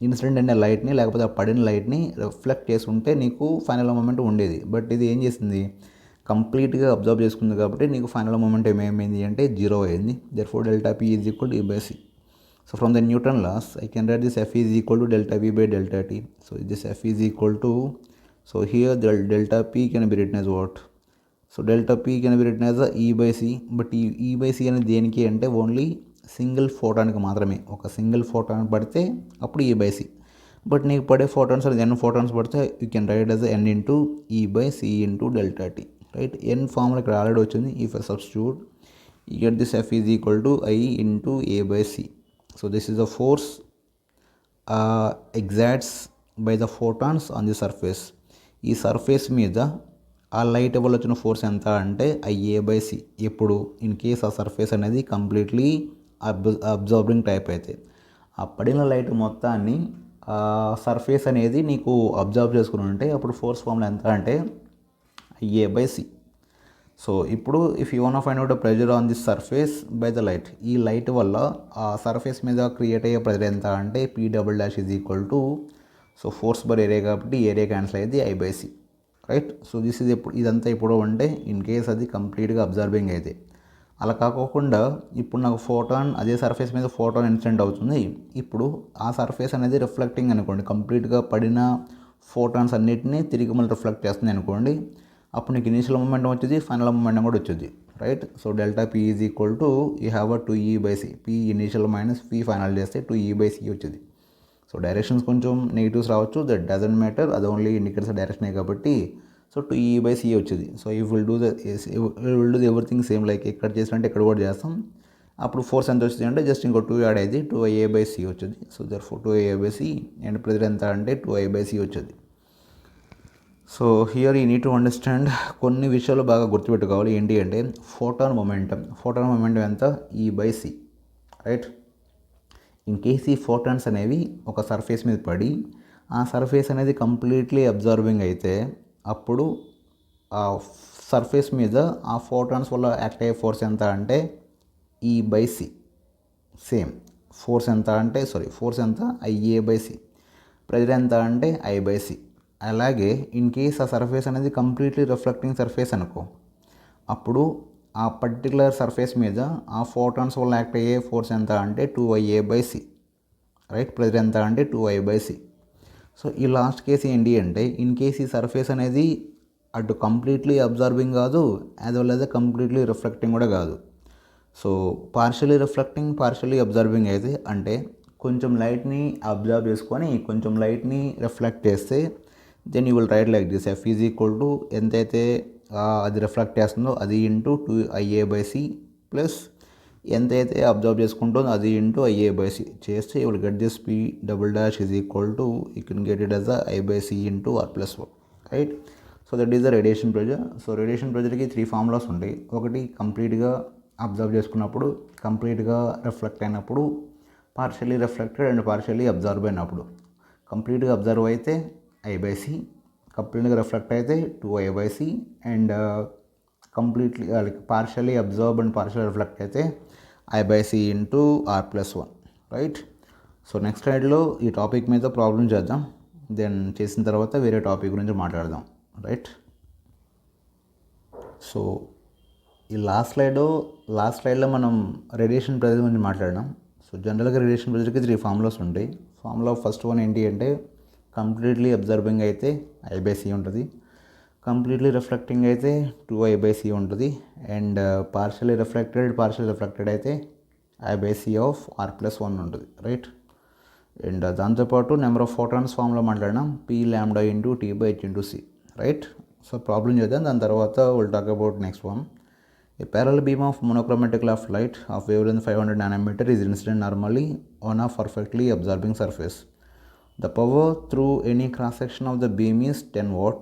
ఇన్సిడెంట్ అనే లైట్ని లేకపోతే ఆ పడిన లైట్ని రిఫ్లెక్ట్ చేసుకుంటే నీకు ఫైనల్ మొమెంటం ఉండేది. బట్ ఇది ఏం చేసింది, కంప్లీట్గా అబ్జర్వ్ చేసుకుంది కాబట్టి నీకు ఫైనల్ మొమెంటం ఏమైంది అంటే 0 అయింది. Therefore delta P is equal to E/c. So from the Newton loss I can write this F is equal to delta V by delta T. So this F is equal to, so here delta P can be written as what. So delta P can be written as E/c. But ఈ E/c అనేది దేనికి అంటే only single ఫోటాన్కి మాత్రమే. ఒక single photon పడితే అప్పుడు E/c. But నీకు పడే ఫోటాన్స్ అనేది n ఫోటాన్స్ పడితే you can write as n into E/c into delta T, right. n formula ఇక్కడ ఆల్రెడీ వచ్చింది. If I substitute you get this F is equal to I into A/c. So this is the force exerts by the photons on the surface. ఈ surface మీద ఆ light వల్ల వచ్చిన force ఎంత అంటే IA/c. ఎప్పుడు ఇన్ కేస్ ఆ surface అనేది కంప్లీట్లీ అబ్జర్వింగ్ టైప్ అయితే ఆ పడిన లైట్ మొత్తాన్ని సర్ఫేస్ అనేది నీకు అబ్జర్వ్ చేసుకుని ఉంటే అప్పుడు ఫోర్స్ ఫార్ములా ఎంత అంటే IA/c. సో ఇప్పుడు if you want find out the pressure on this surface by the light, ఈ లైట్ వల్ల ఆ సర్ఫేస్ మీద క్రియేట్ అయ్యే ప్రెజర్ ఎంత అంటే P" is equal to, so force బర్ ఏరియా కాబట్టి ఏరియా క్యాన్సిల్ అయ్యేది I/c, right. So this is ఇదంతా ఇప్పుడు అంటే ఇన్ కేస్ అది కంప్లీట్గా అబ్జర్వింగ్ అయితే. అలా కాకోకుండా ఇప్పుడు నాకు ఫోటాన్ అదే సర్ఫేస్ మీద ఫోటాన్ ఇన్సిడెంట్ అవుతుంది. ఇప్పుడు ఆ సర్ఫేస్ అనేది రిఫ్లెక్టింగ్ అనుకోండి, కంప్లీట్గా పడిన ఫోటాన్స్ అన్నిటినీ తిరిగి మళ్ళీ రిఫ్లెక్ట్ చేస్తుంది అనుకోండి. అప్పుడు నీకు ఇనీషియల్ మొమెంటం వచ్చింది, ఫైనల్ మొమెంటం కూడా వచ్చింది, right. So delta P is equal to you have a 2E/c. P initial minus P final చేస్తే 2E/c వచ్చింది. సో డైరెక్షన్స్ కొంచెం నెగిటివ్స్ రావచ్చు, దట్ డజంట్ మ్యాటర్, అది ఓన్లీ ఇండికేటర్స్ డైరెక్షనే కాబట్టి. సో 2E/c వచ్చింది. So you will do the everything same like ఇక్కడ చేసినట్టే ఇక్కడ కూడా చేస్తాం. అప్పుడు ఫోర్స్ ఎంత వచ్చింది అంటే జస్ట్ ఇంకో 2 యాడ్ అయింది, 2IA/c వచ్చింది. So therefore 2IA/c and pressure ఎంత అంటే 2I/c వచ్చింది. So here you need to understand కొన్ని విషయాలు బాగా గుర్తుపెట్టుకోవాలి. ఏంటి అంటే ఫోటాన్ మొమెంటం ఎంత E/c, రైట్. ఇన్ కేస్ ఈ ఫోటాన్స్ అనేవి ఒక సర్ఫేస్ మీద పడి ఆ సర్ఫేస్ అనేది కంప్లీట్లీ అబ్జర్వింగ్ అయితే అప్పుడు ఆ సర్ఫేస్ మీద ఆ ఫోటాన్స్ వల్ల యాక్ట్ అయ్యే ఫోర్స్ ఎంత అంటే E/c. సేమ్ ఫోర్స్ ఎంత IA/c. ప్రెజర్ ఎంత అంటే I/c. అలాగే ఇన్ కేస్ ఆ సర్ఫేస్ అనేది కంప్లీట్లీ రిఫ్లెక్టింగ్ సర్ఫేస్ అనుకో, అప్పుడు ఆ పర్టికులర్ సర్ఫేస్ మీద ఆ ఫోటాన్స్ వల్ల యాక్ట్ అయ్యే ఫోర్స్ ఎంత అంటే 2IA/c, రైట్. ప్రెజర్ ఎంత అంటే 2I/c. సో ఈ లాస్ట్ కేసు ఏంటి అంటే ఇన్ కేస్ ఈ సర్ఫేస్ అనేది అటు కంప్లీట్లీ అబ్జర్వింగ్ కాదు, as well as completely reflecting కూడా కాదు. So partially reflecting, partially observing అయితే అంటే కొంచెం లైట్ని అబ్జర్వ్ చేసుకొని కొంచెం లైట్ని రిఫ్లెక్ట్ చేస్తే then you will write like this F is equal to ఎంతైతే అది రిఫ్లెక్ట్ చేస్తుందో అది ఇంటూ 2IA/c ప్లస్ ఎంతైతే అబ్జర్వ్ చేసుకుంటుందో అది ఇంటూ IA/c చేస్తే you will get this P" is equal to you can get it as I/c into R+1, right. So that is the radiation pressure. So radiation ప్రెజర్కి 3 formulas ఉంటాయి. ఒకటి కంప్లీట్గా observe చేసుకున్నప్పుడు, కంప్లీట్గా రిఫ్లెక్ట్ అయినప్పుడు, partially reflected and partially observe అయినప్పుడు. కంప్లీట్గా observe అయితే I/c, కంప్లీట్గా రిఫ్లెక్ట్ అయితే 2I/c and completely partially observe and partial reflect అయితే I/c into R+1, right. So next స్లైడ్లో ఈ టాపిక్ మీద ప్రాబ్లం చేద్దాం, దెన్ చేసిన తర్వాత వేరే టాపిక్ గురించి మాట్లాడదాం, రైట్. సో ఈ లాస్ట్ స్లైడ్లో మనం రేడియేషన్ ప్రెజర్ గురించి మాట్లాడినాం. సో జనరల్గా రేడియేషన్ ప్రెజర్కి 3 ఫార్ములాస్ ఉంటాయి. ఫార్ములా ఫస్ట్ వన్ ఏంటి అంటే కంప్లీట్లీ అబ్జర్వింగ్ అయితే I/c ఉంటుంది, కంప్లీట్లీ రిఫ్లెక్టింగ్ అయితే 2I/c ఉంటుంది. అండ్ పార్షియలీ రిఫ్లెక్టెడ్ అయితే I/c ఆఫ్ r+1 ఉంటుంది, రైట్. అండ్ దాంతోపాటు నెంబర్ ఆఫ్ ఫోటాన్స్ ఫామ్లో మాట్లాడినాం, p(λ × t/h × c), right. So problem చేద్దాం, దాని తర్వాత will talk about next one. A parallel beam of monochromatic light of wavelength 500 nanometer is incident normally on a perfectly absorbing surface. The power through any cross section of the beam is 10 watt.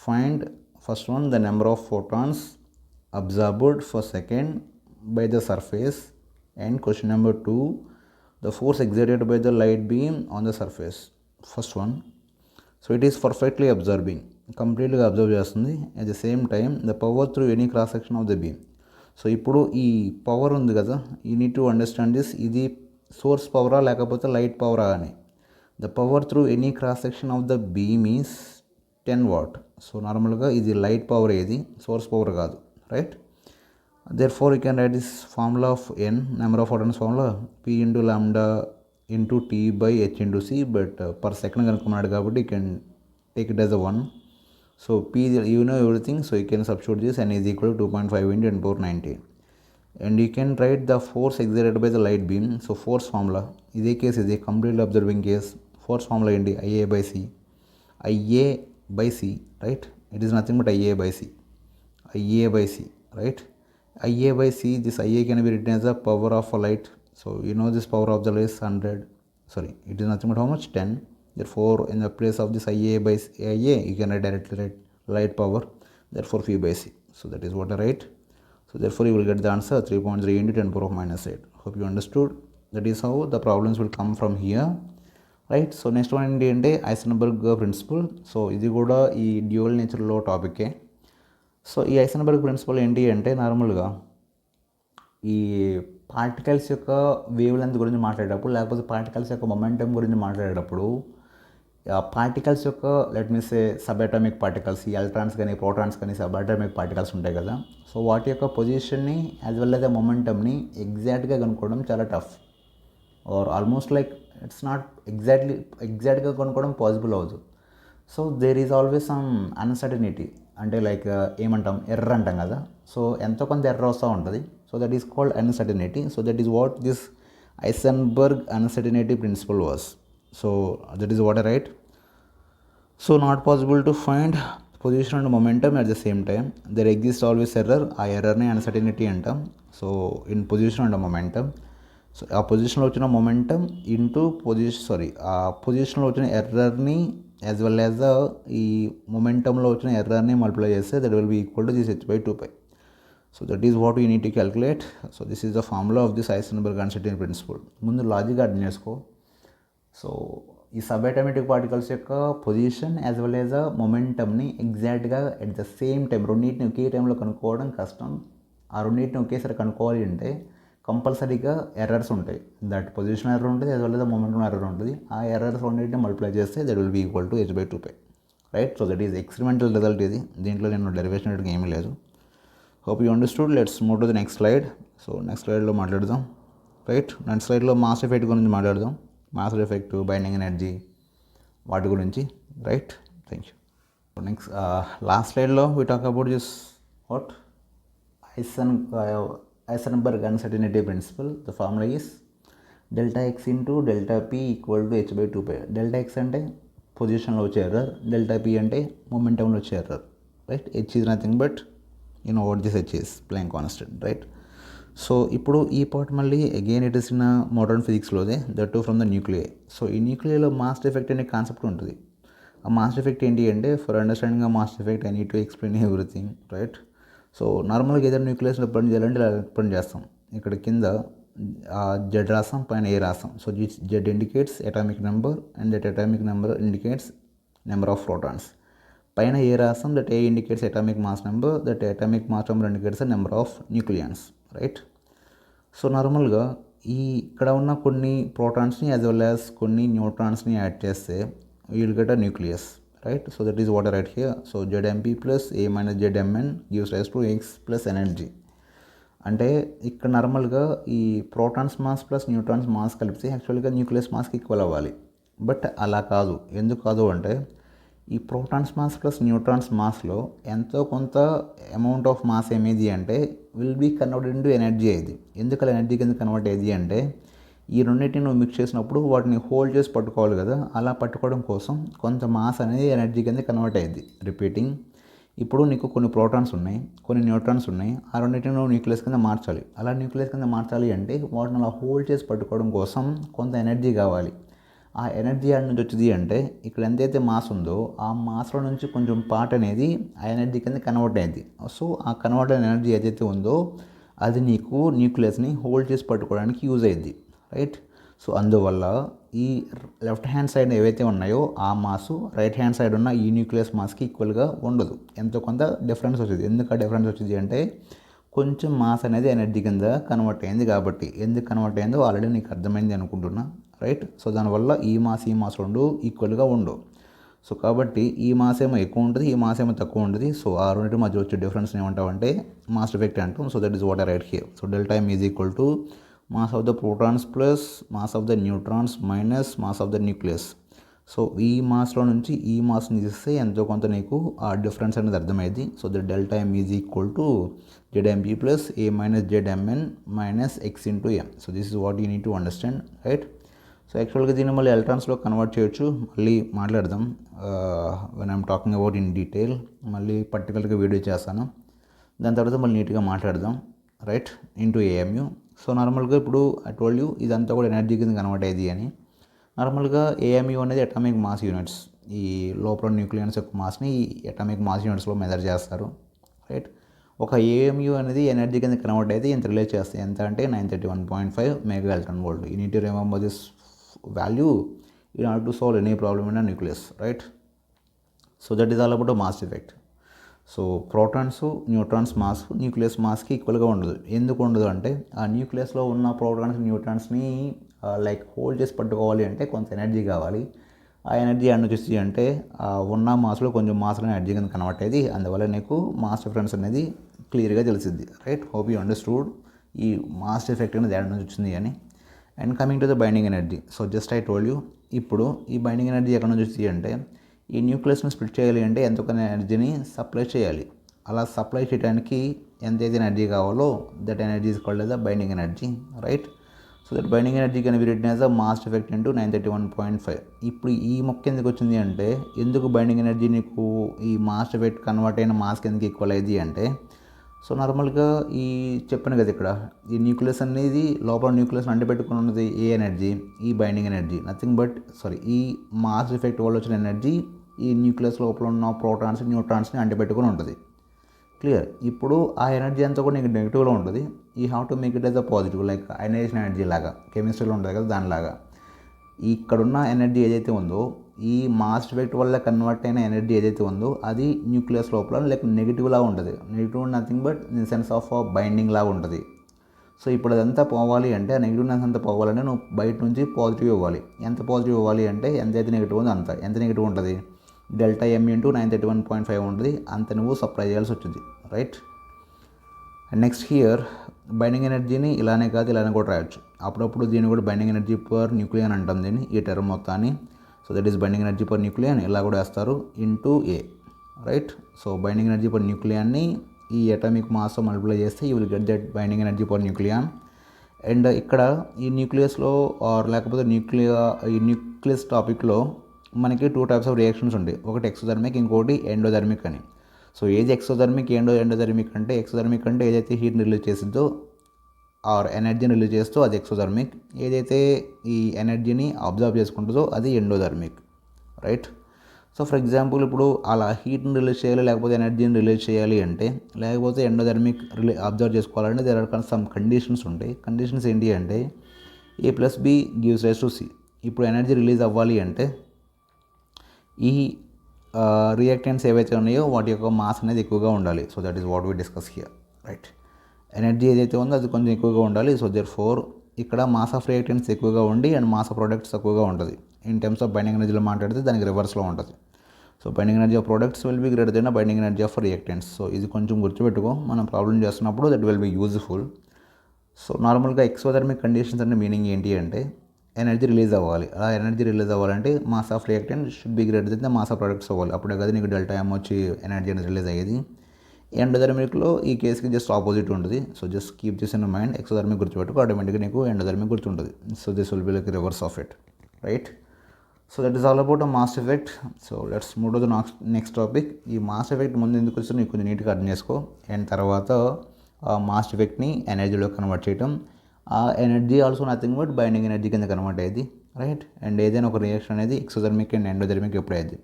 Find first one the number of photons absorbed per second by the surface, and question number 2 the force exerted by the light beam on the surface. First one, so it is perfectly absorbing, కంప్లీట్గా observe చేస్తుంది. At the same time the power through any cross section of the beam. So ఇప్పుడు ఈ power ఉంది కదా, you need to understand this. ఇది source పవరా లేకపోతే light పవరా అని. The power through any cross section of the beam is 10 watt. So నార్మల్గా ఇది లైట్ పవర్, ఏది సోర్స్ పవర్ కాదు, right. Therefore you can write this formula of N, number of photons formula p × λ × t/h × c, but per second కనుక్కున్నాడు కాబట్టి you can take it as a 1. So P, you know everything, so you can substitute this. N is equal to 2.5 × 10⁻19. And you can write the force exerted by the light beam. So force formula, ఇదే case, ఇది completely observing case. Force formula ఏంటి? IA/c, right. It is nothing but IA/c, right. IA/c, this IA can be written as the power of a light. So you know this power of the light is 100, sorry, it is nothing but how much? 10. Therefore in the place of this IA you can directly write light power, therefore P/c. So that is what I write. So therefore you will get the answer 3.3 × 10⁻⁸. Hope you understood. That is how the problems will come from here, right. So next one ఏంటి అంటే ఐసెన్బర్గ్ principal. So ఇది కూడా ఈ dual నేచర్లో టాపికే. So ఈ ఐసెన్బర్గ్ principal ఏంటి అంటే నార్మల్గా ఈ పార్టికల్స్ యొక్క వేవ్ లెంత్ గురించి మాట్లాడేటప్పుడు, లేకపోతే పార్టికల్స్ యొక్క మొమెంటం గురించి మాట్లాడేటప్పుడు, పార్టికల్స్ యొక్క let me say sub atomic particles, ఈ ఎలక్ట్రాన్స్ కానీ ప్రోటాన్స్ కానీ సబ్ అటామిక్ పార్టికల్స్ ఉంటాయి కదా. సో వాటి యొక్క పొజిషన్ని యాజ్ వెల్ యాజ్ ద మొమెంటమ్ని ఎగ్జాక్ట్గా కనుక్కోవడం చాలా tough, or almost like it's not ఎగ్జాక్ట్గా కనుక్కోవడం పాసిబుల్ అవ్వదు. So there is always some uncertainty, అంటే లైక్ ఏమంటాం, ఎర్రర్ అంటాం కదా. సో ఎంతో కొంత ఎర్రర్ వస్తూ ఉంటుంది. So that is called uncertainty. So that is what this Heisenberg uncertainty principle was. So that is what I write. So not possible to find position and momentum at the same time. There exists always error. ఆ ఎర్రర్ని uncertainty అంటాం. So in position and momentum. So ఆ పొజిషన్లో వచ్చిన momentum into ఆ పొజిషన్లో వచ్చిన ఎర్రర్ని as well as ఈ మొమెంటంలో వచ్చిన ఎర్రర్ని మల్టిప్లై చేస్తే that will be equal to this h/2π. So that is what you need to calculate. So this is the formula of this Heisenberg uncertainty principle. ముందు logic అర్థం చేసుకో. సో ఈ sub atomic particles యొక్క position as well as మొమెంటమ్ని ఎగ్జాక్ట్గా at the same time, రెండింటిని ఒకే టైంలో కనుక్కోవడం కష్టం. ఆ రెండింటిని ఒకేసారి కనుక్కోవాలి అంటే కంపల్సరీగా ఎర్రర్స్ ఉంటాయి. దట్ పొజిషన్ ఎర్రర్ ఉంటుంది, as well as momentum error ఉంటుంది. ఆ ఎర్రర్స్ రెండింటిని మల్టిప్లై చేస్తే that will be equal to h/2π, right. So that is experimental result ఇది. దీంట్లో నేను డెరివేషన్ ఏమీ లేదు. Hope you understood. Let's move to the next slide. So next స్లైడ్లో మాట్లాడదాం, రైట్. నెక్స్ట్ స్లైడ్లో మాస్ ఎఫెక్ట్ గురించి మాట్లాడదాం. మాస్ ఎఫెక్ట్, బైండింగ్ ఎనర్జీ, వాటి గురించి, right. Thank you. Next last స్లైడ్లో we talk about this what Heisenberg uncertainty principle. The formula is Δx × Δp = h/2π. Δx అంటే పొజిషన్లో వచ్చే ఎర్రర్, Δp అంటే మొమెంటంలో వచ్చే error, right. h is nothing but you know what this h is, Planck constant, right. So ఇప్పుడు ఈ part మళ్ళీ again it is in modern ఫిజిక్స్లోదే, that to from the nuclei. So ఈ న్యూక్లియైలో మాస్ ఎఫెక్ట్ అనే కాన్సెప్ట్ ఉంటుంది. ఆ mass effect ఏంటి అంటే, ఫర్ అండర్స్టాండింగ్ ఆ mass effect I need to explain everything, right. So నార్మల్గా ఏదైనా న్యూక్లియస్లో రిప్రజెంట్ చేయాలంటే ఇలా రిప్రజెంట్ చేస్తాం. ఇక్కడ కింద జెడ్ రాస్తాం, పైన ఏ రాస్తాం. So Z indicates atomic number and that atomic number indicates number of protons. పైన ఏ రాస్తాం, that A indicates atomic mass number, that atomic mass number indicates number of nucleons, right. So నార్మల్గా ఇక్కడ ఉన్న కొన్ని ప్రోటాన్స్ని as well as కొన్ని న్యూట్రాన్స్ని add చేస్తే you will get a nucleus, right. So that is what I write here. So ZnP + A - ZmN gives rise to X + energy. అంటే ఇక్కడ నార్మల్గా ఈ protons mass plus neutrons mass కలిపితే యాక్చువల్గా nucleus మాస్కి ఈక్వల్ అవ్వాలి. బట్ అలా కాదు. ఎందుకు కాదు అంటే ఈ ప్రోటాన్స్ మాస్ ప్లస్ న్యూట్రాన్స్ మాస్లో ఎంతో కొంత అమౌంట్ ఆఫ్ మాస్ ఏమేది అంటే will be converted into energy అయ్యేది. ఎందుకు అలా ఎనర్జీ కింద కన్వర్ట్ అయ్యేది అంటే ఈ రెండింటిని నువ్వు మిక్స్ చేసినప్పుడు వాటిని హోల్డ్ చేసి పట్టుకోవాలి కదా, అలా పట్టుకోవడం కోసం కొంత మాస్ అనేది ఎనర్జీ కింద కన్వర్ట్ అయ్యేది. రిపీటింగ్, ఇప్పుడు నీకు కొన్ని ప్రోటాన్స్ ఉన్నాయి, కొన్ని న్యూట్రాన్స్ ఉన్నాయి, ఆ రెండింటిని నువ్వు న్యూక్లియస్ కింద మార్చాలి. అలా న్యూక్లియస్ కింద మార్చాలి అంటే వాటిని అలా హోల్డ్ చేసి పట్టుకోవడం కోసం కొంత ఎనర్జీ కావాలి. ఆ ఎనర్జీ ఆడ నుంచి వచ్చింది అంటే ఇక్కడ ఎంతైతే మాస్ ఉందో ఆ మాస్లో నుంచి కొంచెం పార్ట్ అనేది ఆ ఎనర్జీ కింద కన్వర్ట్ అయింది. సో ఆ కన్వర్ట్ అయిన ఎనర్జీ ఏదైతే ఉందో అది నీకు న్యూక్లియస్ని హోల్డ్ చేసి పట్టుకోవడానికి యూజ్ అయ్యింది, రైట్. సో అందువల్ల ఈ లెఫ్ట్ హ్యాండ్ సైడ్ ఏవైతే ఉన్నాయో ఆ మాసు రైట్ హ్యాండ్ సైడ్ ఉన్న ఈ న్యూక్లియస్ మాస్కి ఈక్వల్గా ఉండదు, ఎంతో కొంత డిఫరెన్స్ వచ్చింది. ఎందుకు ఆ డిఫరెన్స్ వచ్చింది అంటే కొంచెం మాస్ అనేది ఎనర్జీ కింద కన్వర్ట్ అయింది కాబట్టి. ఎందుకు కన్వర్ట్ అయిందో ఆల్రెడీ నీకు అర్థమైంది అనుకుంటున్నా, రైట్. సో దానివల్ల ఈ మాస్ రెండు ఈక్వల్గా ఉండవు. సో కాబట్టి ఈ మాస్ ఏమో ఎక్కువ ఉంటుంది, ఈ మాస్ ఏమో తక్కువ ఉంటుంది. సో ఆ రెండింటి మధ్య వచ్చే డిఫరెన్స్ ఏమంటామంటే మాస్ ఎఫెక్ట్ అంటాం. So that is what I write here. So delta M is equal to mass of the protons plus mass of the neutrons minus mass of the nucleus. So ఈ Maslow నుంచి ఈ మాస్ని తీస్తే ఎంతో కొంత నీకు ఆ difference అనేది అర్థమైంది. So the delta M is equal to ZMP plus A minus ZMN minus X into M. So this is what you need to understand, right. So యాక్చువల్గా దీన్ని మళ్ళీ ఎలక్ట్రాన్స్లో కన్వర్ట్ చేయొచ్చు, మళ్ళీ మాట్లాడదాం when I'm talking about in detail. మళ్ళీ పర్టికులర్గా video చేస్తాను, దాని తర్వాత మళ్ళీ నీట్గా మాట్లాడదాం, రైట్, ఇంటూ AMU. సో నార్మల్గా ఇప్పుడు ఐ టోల్డ్ యూ ఇదంతా కూడా ఎనర్జీ కింద కన్వర్ట్ అయ్యేది అని. నార్మల్గా AMU అనేది అటామిక్ మాస్ యూనిట్స్. ఈ లోపల న్యూక్లియన్స్ యొక్క మాస్ని అటామిక్ మాస్ యూనిట్స్లో మెజర్ చేస్తారు, రైట్. ఒక AMU అనేది ఎనర్జీ కింద కన్వర్ట్ అయితే ఇంత రిలేట్ చేస్తాయి, ఎంత అంటే 931.5 mega electron volt. You need to remember this value in order to solve any problem in a nucleus, right. So that is all about the mass effect. So protons neutrons mass nucleus మాస్కి ఈక్వల్గా ఉండదు. ఎందుకు ఉండదు అంటే ఆ న్యూక్లియస్లో ఉన్న protons న్యూట్రాన్స్ని like hold చేసి పట్టుకోవాలి అంటే కొంత ఎనర్జీ కావాలి. ఆ ఎనర్జీ అన్న వచ్చేసి అంటే ఉన్న మాస్లో కొంచెం మాస్ ఎనర్జీ కింద కన్వర్ట్ అయ్యేది. అందువల్ల నీకు మాస్ డిఫరెన్స్ అనేది క్లియర్గా తెలిసింది, రైట్. హోప్ యూ అండర్స్టూడ్ ఈ మాస్ ఎఫెక్ట్ అనేది దాని నుంచి వచ్చింది అని. And coming to the binding energy. So just I told you ఇప్పుడు ఈ బైండింగ్ ఎనర్జీ ఎక్కడ నుంచి వచ్చింది అంటే ఈ న్యూక్లియస్ని స్ప్లిట్ చేయాలి అంటే ఎంతో కొంత ఎనర్జీని సప్లై చేయాలి. అలా సప్లై చేయడానికి ఎంతైతే ఎనర్జీ కావాలో that energy is called the binding energy, right. So that binding energy can be written as a mass effect into 931.5. ఇప్పుడు ఈ మొక్క ఎందుకు వచ్చింది అంటే ఎందుకు బైండింగ్ ఎనర్జీ నీకు ఈ మాస్ ఎఫెక్ట్ కన్వర్ట్ అయిన మాస్కి ఎందుకు ఈక్వల్ అయ్యింది అంటే సో నార్మల్గా ఈ చెప్పాను కదా ఇక్కడ ఈ న్యూక్లియస్ అనేది లోపల న్యూక్లియస్ అంటిపెట్టుకుని ఉన్నది ఏ ఎనర్జీ, ఈ బైండింగ్ ఎనర్జీ. నథింగ్ బట్ ఈ మాస్ ఎఫెక్ట్ వల్ల వచ్చిన ఎనర్జీ ఈ న్యూక్లియస్ లోపల ఉన్న ప్రోటాన్స్ న్యూట్రాన్స్ని అంటిపెట్టుకుని ఉంటుంది, క్లియర్. ఇప్పుడు ఆ ఎనర్జీ అంతా కూడా నీకు నెగిటివ్లో ఉంటుంది. ఈ have to make it as a positive, like ionisation energy లాగా కెమిస్ట్రీలో ఉంటుంది కదా దానిలాగా. ఇక్కడున్న ఎనర్జీ ఏదైతే ఉందో ఈ మాస్ ఎఫెక్ట్ వల్ల కన్వర్ట్ అయిన ఎనర్జీ ఏదైతే ఉందో అది న్యూక్లియస్ లోపల లైక్ నెగిటివ్ లాగా ఉంటుంది. Negative nothing but in sense of binding లాగా ఉంటుంది. సో ఇప్పుడు అదంతా పోవాలి అంటే ఆ నెగిటివ్నెస్ అంతా పోవాలంటే నువ్వు బయట నుంచి పాజిటివ్ ఇవ్వాలి. ఎంత పాజిటివ్ ఇవ్వాలి అంటే ఎంతైతే నెగిటివ్ ఉందో అంత. ఎంత నెగిటివ్ ఉంటుంది డెల్టా M ఇంటూ 931.5 ఉంటుంది, అంత నువ్వు సప్లై చేయాల్సి వచ్చింది, right. And next here binding ఎనర్జీని ఇలానే కాదు ఇలానే కూడా రాయొచ్చు. అప్పుడప్పుడు దీన్ని కూడా బైండింగ్ ఎనర్జీ పర్ న్యూక్లియన్ అంటాం దీన్ని, ఈ టర్మ్ మొత్తాన్ని. So that is binding energy per nucleon ఇలా కూడా వేస్తారు into A, right. So binding energy per న్యూక్లియాన్ని ఈ అటామిక్ మాస్ మల్టిప్లై చేస్తే you will get that binding energy per nucleon. And ఇక్కడ ఈ న్యూక్లియస్లో ఆర్ లేకపోతే ఈ న్యూక్లియస్ టాపిక్లో మనకి 2 టైప్స్ ఆఫ్ రియాక్షన్స్ ఉంటాయి. ఒకటి ఎక్సోథర్మిక్, ఇంకోటి ఎండోథర్మిక్ అని. సో ఏది ఎక్సోథర్మిక్ ఎండోథర్మిక్ అంటే ఎక్సోథర్మిక్ అంటే ఏదైతే హీట్ని రిలీజ్ చేసిందో ఆర్ ఎనర్జీని రిలీజ్ చేస్తూ అది ఎక్సోథర్మిక్. ఏదైతే ఈ ఎనర్జీని అబ్జర్వ్ చేసుకుంటుందో అది endothermic, right. So for example ఇప్పుడు అలా హీట్ని రిలీజ్ చేయాలి లేకపోతే ఎనర్జీని రిలీజ్ చేయాలి అంటే లేకపోతే ఎండోథర్మిక్ అబ్జర్వ్ చేసుకోవాలంటే దేర్ ఆర్ సమ్ కండిషన్స్ ఉంటాయి. కండిషన్స్ ఏంటి అంటే A+B gives rise to C. ఇప్పుడు ఎనర్జీ రిలీజ్ అవ్వాలి అంటే ఈ రియాక్టెంట్స్ ఏవైతే ఉన్నాయో వాటి యొక్క మాస్ అనేది ఎక్కువగా ఉండాలి. So that is what we discuss here, right. Energy ఏదైతే ఉందో అది కొంచెం ఎక్కువగా ఉండాలి. సో దేర్ఫోర్ ఇక్కడ మాస్ ఆఫ్ రియాక్టెంట్స్ ఎక్కువగా ఉండి అండ్ మాస్ ఆఫ్ ప్రొడక్ట్స్ తక్కువగా ఉంటుంది. ఇన్ టర్మ్స్ ఆఫ్ బైండింగ్ ఎనర్జీలో మాట్లాడితే దానికి రివర్స్లో ఉంటుంది. So binding energy of products will be greater than binding energy of reactants. So ఇది కొంచెం గుర్తుపెట్టుకో మనం ప్రాబ్లం చేస్తున్నప్పుడు that will B useful. So నార్మల్గా ఎక్సోథర్మిక్ కండిషన్స్ అంటే మీనింగ్ ఏంటి అంటే ఎనర్జీ రిలీజ్ అవ్వాలి. అలా ఎనర్జీ రిలీజ్ అవ్వాలంటే mass of reactant should be greater than the mass of products అవ్వాలి. అప్పుడే కదా నీకు డెల్టా ఎమ్ వచ్చి ఎనర్జీ అనేది రిలీజ్ అయ్యేది. ఎండోథర్మిక్లో ఈ కేసుకి జస్ట్ ఆపోజిట్ ఉంటుంది. So just keep this in mind. Exothermic గుర్తుపెట్టుకో, ఆటోమేటిక్గా నీకు ఎండోథర్మిక్ గుర్తుంటుంది. So this will be like reverse of it, right? So that is all about a mass effect. So let's move to the next topic. ఈ mass effect ముందు ఎందుకు వచ్చి నీకు కొంచెం నీట్గా అర్థం చేసుకో. అండ్ తర్వాత ఆ మాస్ ఎఫెక్ట్ని ఎనర్జీలో కన్వర్ట్ చేయటం. ఆ energy also nothing but binding energy కింద కన్వర్ట్ అయ్యేది, రైట్? అండ్ ఏదైనా ఒక రియాక్షన్ అనేది ఎక్సోథర్మిక్ అండ్ ఎండోథర్మిక్ ఎప్పుడు అయ్యేది.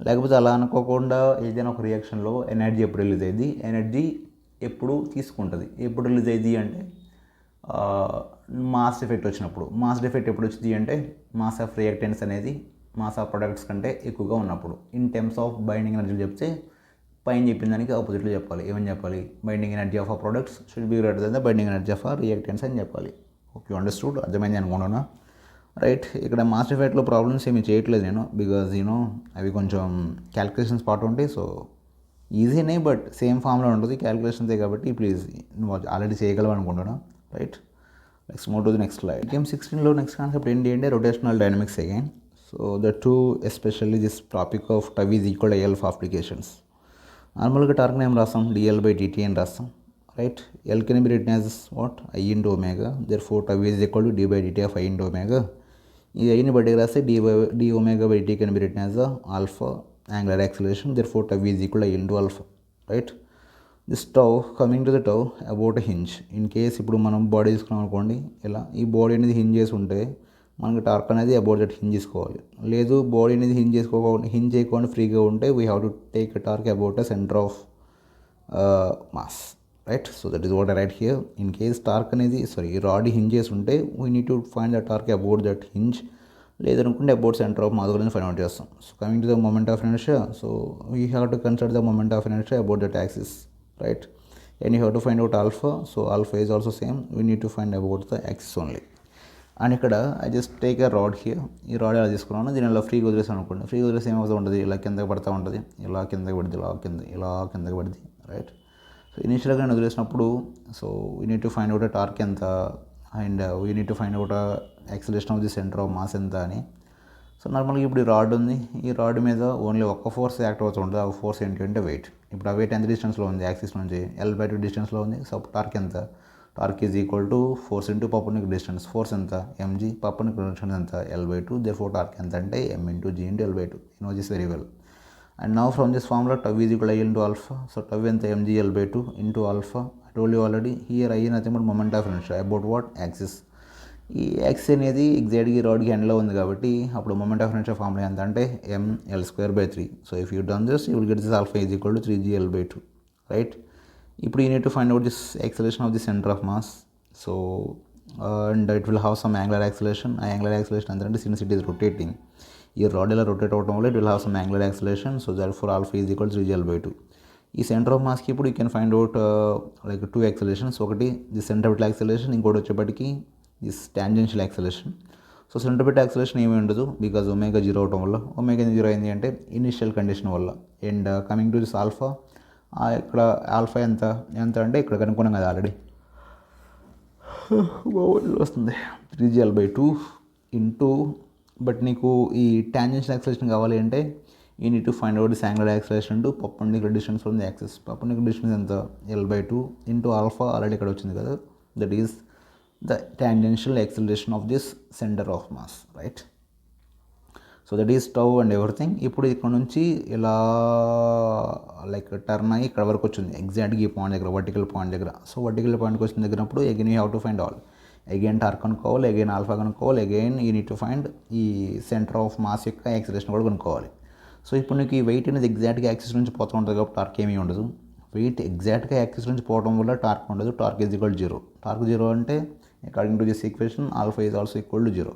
లేకపోతే అలా అనుకోకుండా ఏదైనా ఒక రియాక్షన్లో ఎనర్జీ ఎప్పుడు రిలీజ్ అయ్యింది, ఎనర్జీ ఎప్పుడు తీసుకుంటుంది. ఎప్పుడు రిలీజ్ అయ్యింది అంటే మాస్ ఎఫెక్ట్ వచ్చినప్పుడు. మాస్ ఎఫెక్ట్ ఎప్పుడు వచ్చింది అంటే మాస్ ఆఫ్ రియాక్టెంట్స్ అనేది మాస్ ఆఫ్ ప్రొడక్ట్స్ కంటే ఎక్కువగా ఉన్నప్పుడు. ఇన్ టర్మ్స్ ఆఫ్ బైండింగ్ ఎనర్జీలు చెప్తే పైన చెప్పిన దానికి ఆపోజిట్లో చెప్పాలి. ఏమని చెప్పాలి? బైండింగ్ ఎనర్జీ ఆఫ్ ఆ products should be greater than the binding energy of ఆ రియాక్టెంట్స్ అని చెప్పాలి. Okay, understood? అర్థమైంది అనుకుంటున్నా, రైట్? ఇక్కడ మాస్ ఎఫెక్ట్లో ప్రాబ్లమ్స్ ఏమి చేయట్లేదు నేను, బికాజ్ అవి కొంచెం క్యాలిక్యులేషన్స్ పార్ట్ ఉంటాయి. సో ఈజీనే, బట్ సేమ్ ఫామ్లో ఉంటుంది, క్యాలిక్యులేషన్సే కాబట్టి ప్లీజ్ నువ్వు ఆల్రెడీ చేయగలవు అనుకుంటున్నా, right? Next move to the next slide. Game 16లో నెక్స్ట్ కాన్సెప్ట్ ఏంటి అంటే rotational dynamics again. So the two especially this topic of tau is equal L of applications. నార్మల్గా టార్క్ నేమ్ రాస్తాం dl/dt అని రాస్తాం, right? L can be written as what? I into omega. therefore tau is equal to d/dt of I into omega. ఈ ఐని బట్టి రాస్తే d omega/dt can be written as alpha angular acceleration. therefore tau is equal I into alpha, right? This tau coming to the tau about hinge. In case ఇప్పుడు మనం body తీసుకున్నాం అనుకోండి, ఇలా ఈ body అనేది హింజ్ చేసి ఉంటే మనకి టార్క్ అనేది అబౌట్ దట్ హింజ్ చేసుకోవాలి. లేదు బాడీ అనేది హింజ్ చేయకుండా ఫ్రీగా ఉంటే we have to take torque about a centre of mass, right? So that is what I write here. In case torque అనేది రాడ్ హింజ్ చేసి ఉంటే we need to find the torque about that hinge. లేదనుకుంటే about centre of mass గురించి find out చేస్తాం. So coming to the moment of inertia, so we have to consider the moment of inertia about that axis, right? And you have to find out alpha. So alpha is also same. We need to find about the axis only. And ఇక్కడ I just take a rod here. ఈ rod ఎలా తీసుకున్నాను, దీని ఇలా ఫ్రీగా వదిలేసాను అనుకోండి. ఫ్రీగా వదిలేసి ఏమవుతూ ఉంటుంది, ఇలా కిందకి పడుతూ ఉంటుంది, ఇలా కిందకి పడుతుంది, ఇలా కిందకి పడుతుంది, రైట్? సో ఇనిషియల్గా నేను వదిలేసినప్పుడు so we need to find out torque ఎంత and we need to find out acceleration of the centre of mass ఎంత అని. సో నార్మల్గా ఇప్పుడు ఈ రాడ్ ఉంది, ఈ రాడ్ మీద ఓన్లీ ఒక్క ఫోర్స్ యాక్ట్ అవుతూ ఉంటుంది. ఆ ఫోర్స్ ఏంటంటే వెయిట్. ఇప్పుడు ఆ వెయిట్ ఎంత డిస్టెన్స్లో ఉంది యాక్సిస్ నుంచి? L/2 డిస్టెన్స్లో ఉంది. సో టార్క్ ఎంత? Torque is equal to force into perpendicular distance. Force ఎంత? mg. పర్పెండిక్యులర్ డిస్టెన్స్ ఎంత? L/2. therefore టార్క్ ఎంత అంటే m into g into L/2. You know this very well. And now from this formula tau is equal I into alpha. So tau ఎంత? mg L/2 into alpha. I told you already here I nothing but moment of inertia about what? Axis. ఈ axis అనేది ఎగ్జాక్ట్గా రాడ్కి ఎండ్లో ఉంది కాబట్టి అప్పుడు moment of inertia formula ఎంత అంటే mL²/3. So if you done this you will get this alpha is equal to 3gL/2, right? ఇప్పుడు you need to find out this acceleration of the centre of mass. So and it will have some angular acceleration. ఆ angular acceleration ఎంత? Since it is rotating, ఈ rod ఇలా rotate అవడం వల్ల it will have some angular acceleration. So therefore alpha is equal 3gL/2. ఈ centre of మాస్కి ఇప్పుడు you can find out like two accelerations. ఒకటి the centripetal acceleration, ఇంకోటి వచ్చేప్పటికి this tangential acceleration. So centripetal acceleration ఏమీ ఉండదు because omega 0 అవడం వల్ల. Omega 0 అయింది అంటే ఇనిషియల్ కండిషన్ వల్ల. And coming to this alpha, ఇక్కడ ఆల్ఫా ఎంత అంటే ఇక్కడ కనుక్కున్నాం కదా ఆల్రెడీ, వస్తుంది 3gL/2 ఇంటూ. బట్ నీకు ఈ టాంజెన్షియల్ యాక్సిలరేషన్ కావాలి అంటే you need to find out this angular acceleration to perpendicular distance from the axis. Perpendicular distance ఎంత? L/2 into alpha. ఆల్రెడీ ఇక్కడ వచ్చింది కదా, that is the tangential acceleration of this center of mass, right? So that is tau and everything. ఇప్పుడు ఇక్కడ నుంచి ఇలా like turn అయ్యి ఇక్కడ వరకు వచ్చింది ఎగ్జాక్ట్గా ఈ పాయింట్ దగ్గర, వర్టికల్ పాయింట్ దగ్గర. సో వర్టికల్ పాయింట్కి వచ్చిన దగ్గరప్పుడు again you have to find all. Again torque కనుక్కోవాలి, అగైన్ ఆల్ఫా కనుక్కోవాలి, again you need to find ఈ సెంటర్ ఆఫ్ మాస్ యొక్క యాక్సిలరేషన్ కూడా కనుక్కోవాలి. సో ఇప్పుడు నీకు ఈ వెయిట్ అనేది ఎగ్జాక్ట్గా యాక్సిస్ నుంచి పోతూ ఉంటుంది కాబట్టి టార్క్ ఏమీ ఉండదు. వెయిట్ ఎగ్జాక్ట్గా యాక్సిస్ నుంచి పోవడం వల్ల టార్క్ ఉండదు. Torque is equal 0. టార్క్ 0 అంటే according to this equation alpha is also equal to 0.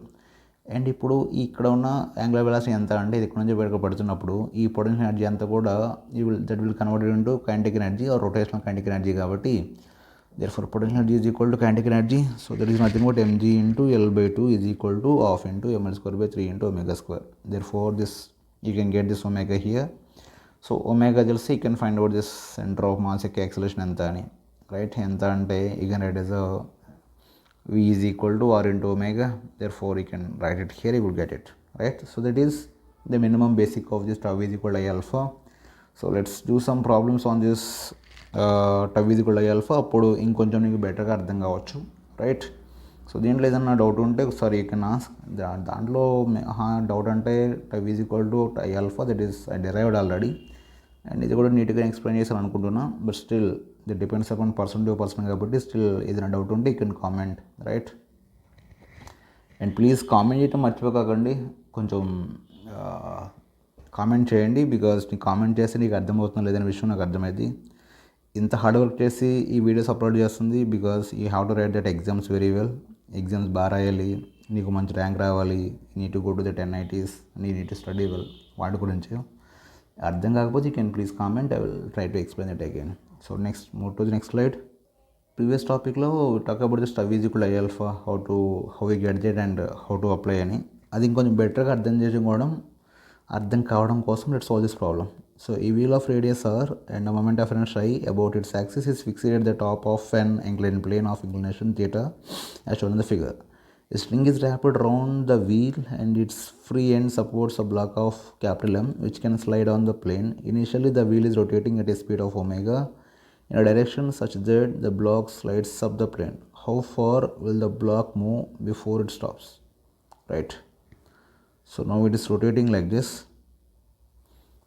And ఇప్పుడు ఇక్కడ ఉన్న యాంగులర్ వెలాసిటీ ఎంత అంటే ఇది ఇక్కడ నుంచి బయటకు పడుతున్నప్పుడు ఈ పొటెన్షియల్ ఎనర్జీ అంతా కూడా that will converted into kinetic energy or rotational kinetic energy. కాబట్టి therefore potential energy is equal to kinetic energy. So that is nothing but mg into L/2 is equal to half into mL²/3 into omega². Therefore this you can get this omega here. So omega తెలిసి you can find out this center of mass యొక్క acceleration ఎంత అని, right? ఎంత అంటే you can write as a V is equal to R into omega, therefore you can write it here, you will get it, right? So that is the minimum basic of this tau is equal to I alpha. So let's do some problems on this tau is equal to I alpha. అప్పుడు ఇంకొంచెం నీకు బెటర్గా అర్థం కావచ్చు, right? So దీంట్లో ఏదన్నా doubt ఉంటే ఒకసారి యూ కెన్ ఆస్క్. దాంట్లో డౌట్ అంటే tau is equal to I alpha, that is I derived already, and ఇది కూడా నీట్గా ఎక్స్ప్లెయిన్ చేశాను అనుకుంటున్నా. But still the depends upon person to person కాబట్టి స్టిల్ ఏదైనా డౌట్ ఉంటే you can comment, right? And please comment చేయటం మర్చిపోకండి, కొంచెం కామెంట్ చేయండి. బికాజ్ నీకు కామెంట్ చేస్తే నీకు అర్థమవుతుందో లేదనే విషయం నాకు అర్థమైంది. ఇంత హార్డ్ వర్క్ చేసి ఈ వీడియోస్ అప్లోడ్ చేస్తుంది because you have to write that exams very well. Exams బాగా రాయాలి, నీకు మంచి ర్యాంక్ రావాలి, need to go to that NITs, need to study well. వాటి గురించి అర్థం కాకపోతే you can please comment, I will try to explain it again. So next move to the next slide. Previous టాపిక్లో talk about this tau is equal to I alpha, how we get that and how to apply అని. అది ఇంకొంచెం బెటర్గా అర్థం కావడం కోసం let's solve this problem. So a wheel of radius r and a moment of inertia I about its axis is fixed at the top of an inclined plane of inclination theta as shown in the figure. A string is wrapped around the wheel and its free end supports a block of capital M which can slide on the plane. Initially the wheel is rotating at a speed of omega in a direction such that the block slides up the plane. How far will the block move before it stops? Right. So now it is rotating like this.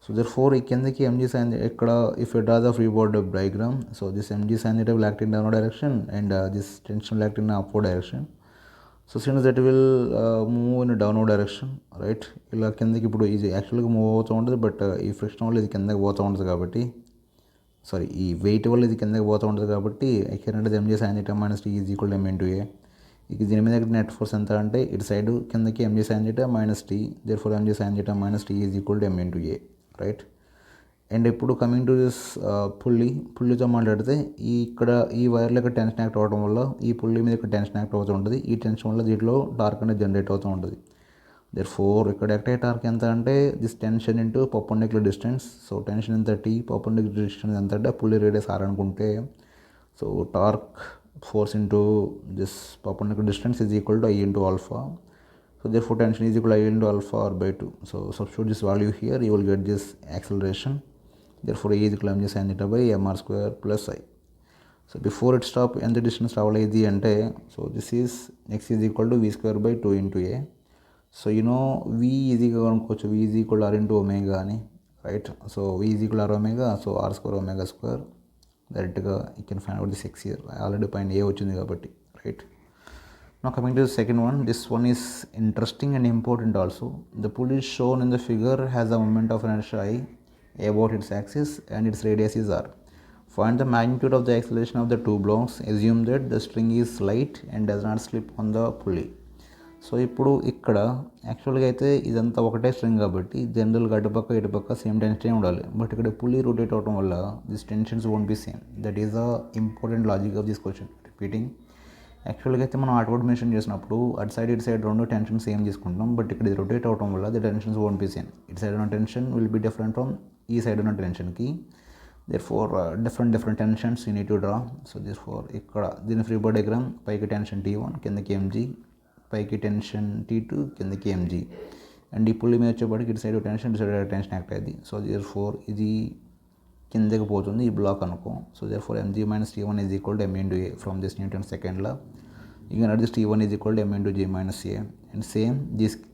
So therefore ఈ కిందకి mg sin ఇక్కడ if you draw the free body diagram, so this mg sin theta will act in downward direction and this tension will act in upward direction. So since that will move in a downward direction, right? ఇలా కిందకి ఇప్పుడు ఇది యాక్చువల్గా move అవుతూ ఉంటుంది, but ఈ friction వల్ల ఇది కిందకి పోతూ ఉంటుంది కాబట్టి, సారీ ఈ వెయిట్ వల్ల ఇది కిందకి పోతూ ఉంటుంది కాబట్టి ఎక్కడంటే mg sin theta minus t is equal to m into a. ఇక దీని మీద నెట్ ఫోర్స్ ఎంత అంటే ఇటు సైడ్ కిందకి mg sin theta minus t, therefore mg sin theta minus t is equal to m into a, right? And ఇప్పుడు coming to this పుల్లితో మాట్లాడితే ఇక్కడ ఈ వైర్లో ఇక్కడ టెన్షన్ యాక్ట్ అవ్వడం వల్ల ఈ పుల్లి మీద ఇక్కడ టెన్షన్ యాక్ట్ అవుతూ ఉంటుంది. ఈ టెన్షన్ వల్ల దీంట్లో టార్క్ అనేది జనరేట్ అవుతూ ఉంటుంది. దేర్ఫోర్ ఇక్కడ యాక్ట్ అయ్యే టార్క్ ఎంత అంటే this tension into perpendicular distance. So tension ఎంత T, పర్పెండిక్యులర్ డిస్టెన్స్ ఎంత అంటే పుల్లి రేడియస్ R అనుకుంటే, so torque force into this perpendicular distance is equal to I into alpha. So therefore tension is equal to I into alpha r by 2. So substitute this value here, you will get this acceleration. Therefore A is equal to mg sin theta by mr square plus I. So before it stop, ఎంత distance travel అంటే, so this is x is equal to v square by 2 into a. So you know v is equal అనుకోవచ్చు, v is equal to r into omega అని, right? So v is equal to r omega, so r square omega square. డైరెక్ట్గా you can find out this x here, already పైన a వచ్చింది కాబట్టి, right? Now coming to the second one, this one is interesting and important also. The pulley shown in the figure has a moment of inertia I about its axis and its radius is r. Find the magnitude of the acceleration of the two blocks. Assume that the string is light and does not slip on the pulley. So ఇప్పుడు ఇక్కడ యాక్చువల్గా అయితే ఇదంతా ఒకటే string కాబట్టి జనరల్గా ఇటుపక్క same tension ఉండాలి. బట్ ఇక్కడ పుల్లీ రొటేట్ అవడం వల్ల this tensions won't be same. That is the important logic of this question. Repeating, యాక్చువల్గా అయితే మనం అవుట్వర్డ్ మెన్షన్ చేసినప్పుడు అటు సైడ్ రెండు టెన్షన్ సేమ్ తీసుకుంటాం. బట్ ఇక్కడ ఇది రొటేట్ అవడం వల్ల the tensions won't be same. ఇటు సైడ్ ఉన్న tension will be different from ఈ సైడ్ ఉన్న టెన్షన్కి. Therefore different tensions you need to draw. So therefore ఇక్కడ దీని ఫ్రీ బాడీ డయాగ్రామ్, పైకి టెన్షన్ T1, కిందకి mg, పైకి టెన్షన్ T2, కిందకి mg. అండ్ ఈ పుల్లి మీద వచ్చేప్పటికి ఇటు సైడ్ టెన్షన్ టెన్షన్ యాక్ట్ అయ్యింది. సో దేర్ఫోర్ ఇది కిందకి పోతుంది ఈ బ్లాక్ అనుకో. So therefore mg minus T1 is equal to m into a from this Newton's second law. You can add this T1 is equal to m into g minus a. And same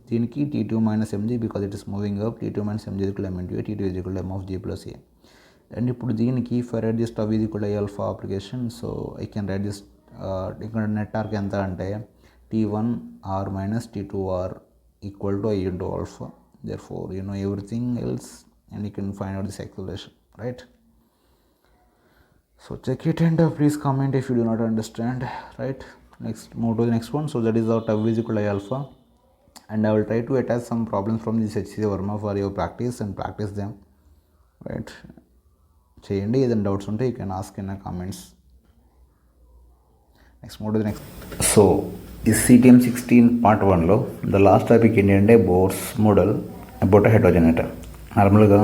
దీనికి T2 minus mg because it is moving up, T2 minus mg is equal to m into a, T2 is equal to m of g plus a. And ఇప్పుడు దీనికి if I write this tau is equal to I alpha application, so I can write this ఇక్కడ net torque ఎంత అంటే T1 r minus T2 r equal to I into alpha. Therefore you know everything else and you can find out this acceleration, right? So check it and please comment if you do not understand, right? Next, move to the next one. So that is our tau is equal to I alpha, and I will try to attach some problems from this HC Verma for your practice and practice them, right? చేయండి, ఏదైనా doubts ఉంటే you can ask in comments. Next mode next. So ఈ CTM 16 part 1లో the last topic ఏంటంటే Bohr's model about హెటరోజెనేటర్. నార్మల్గా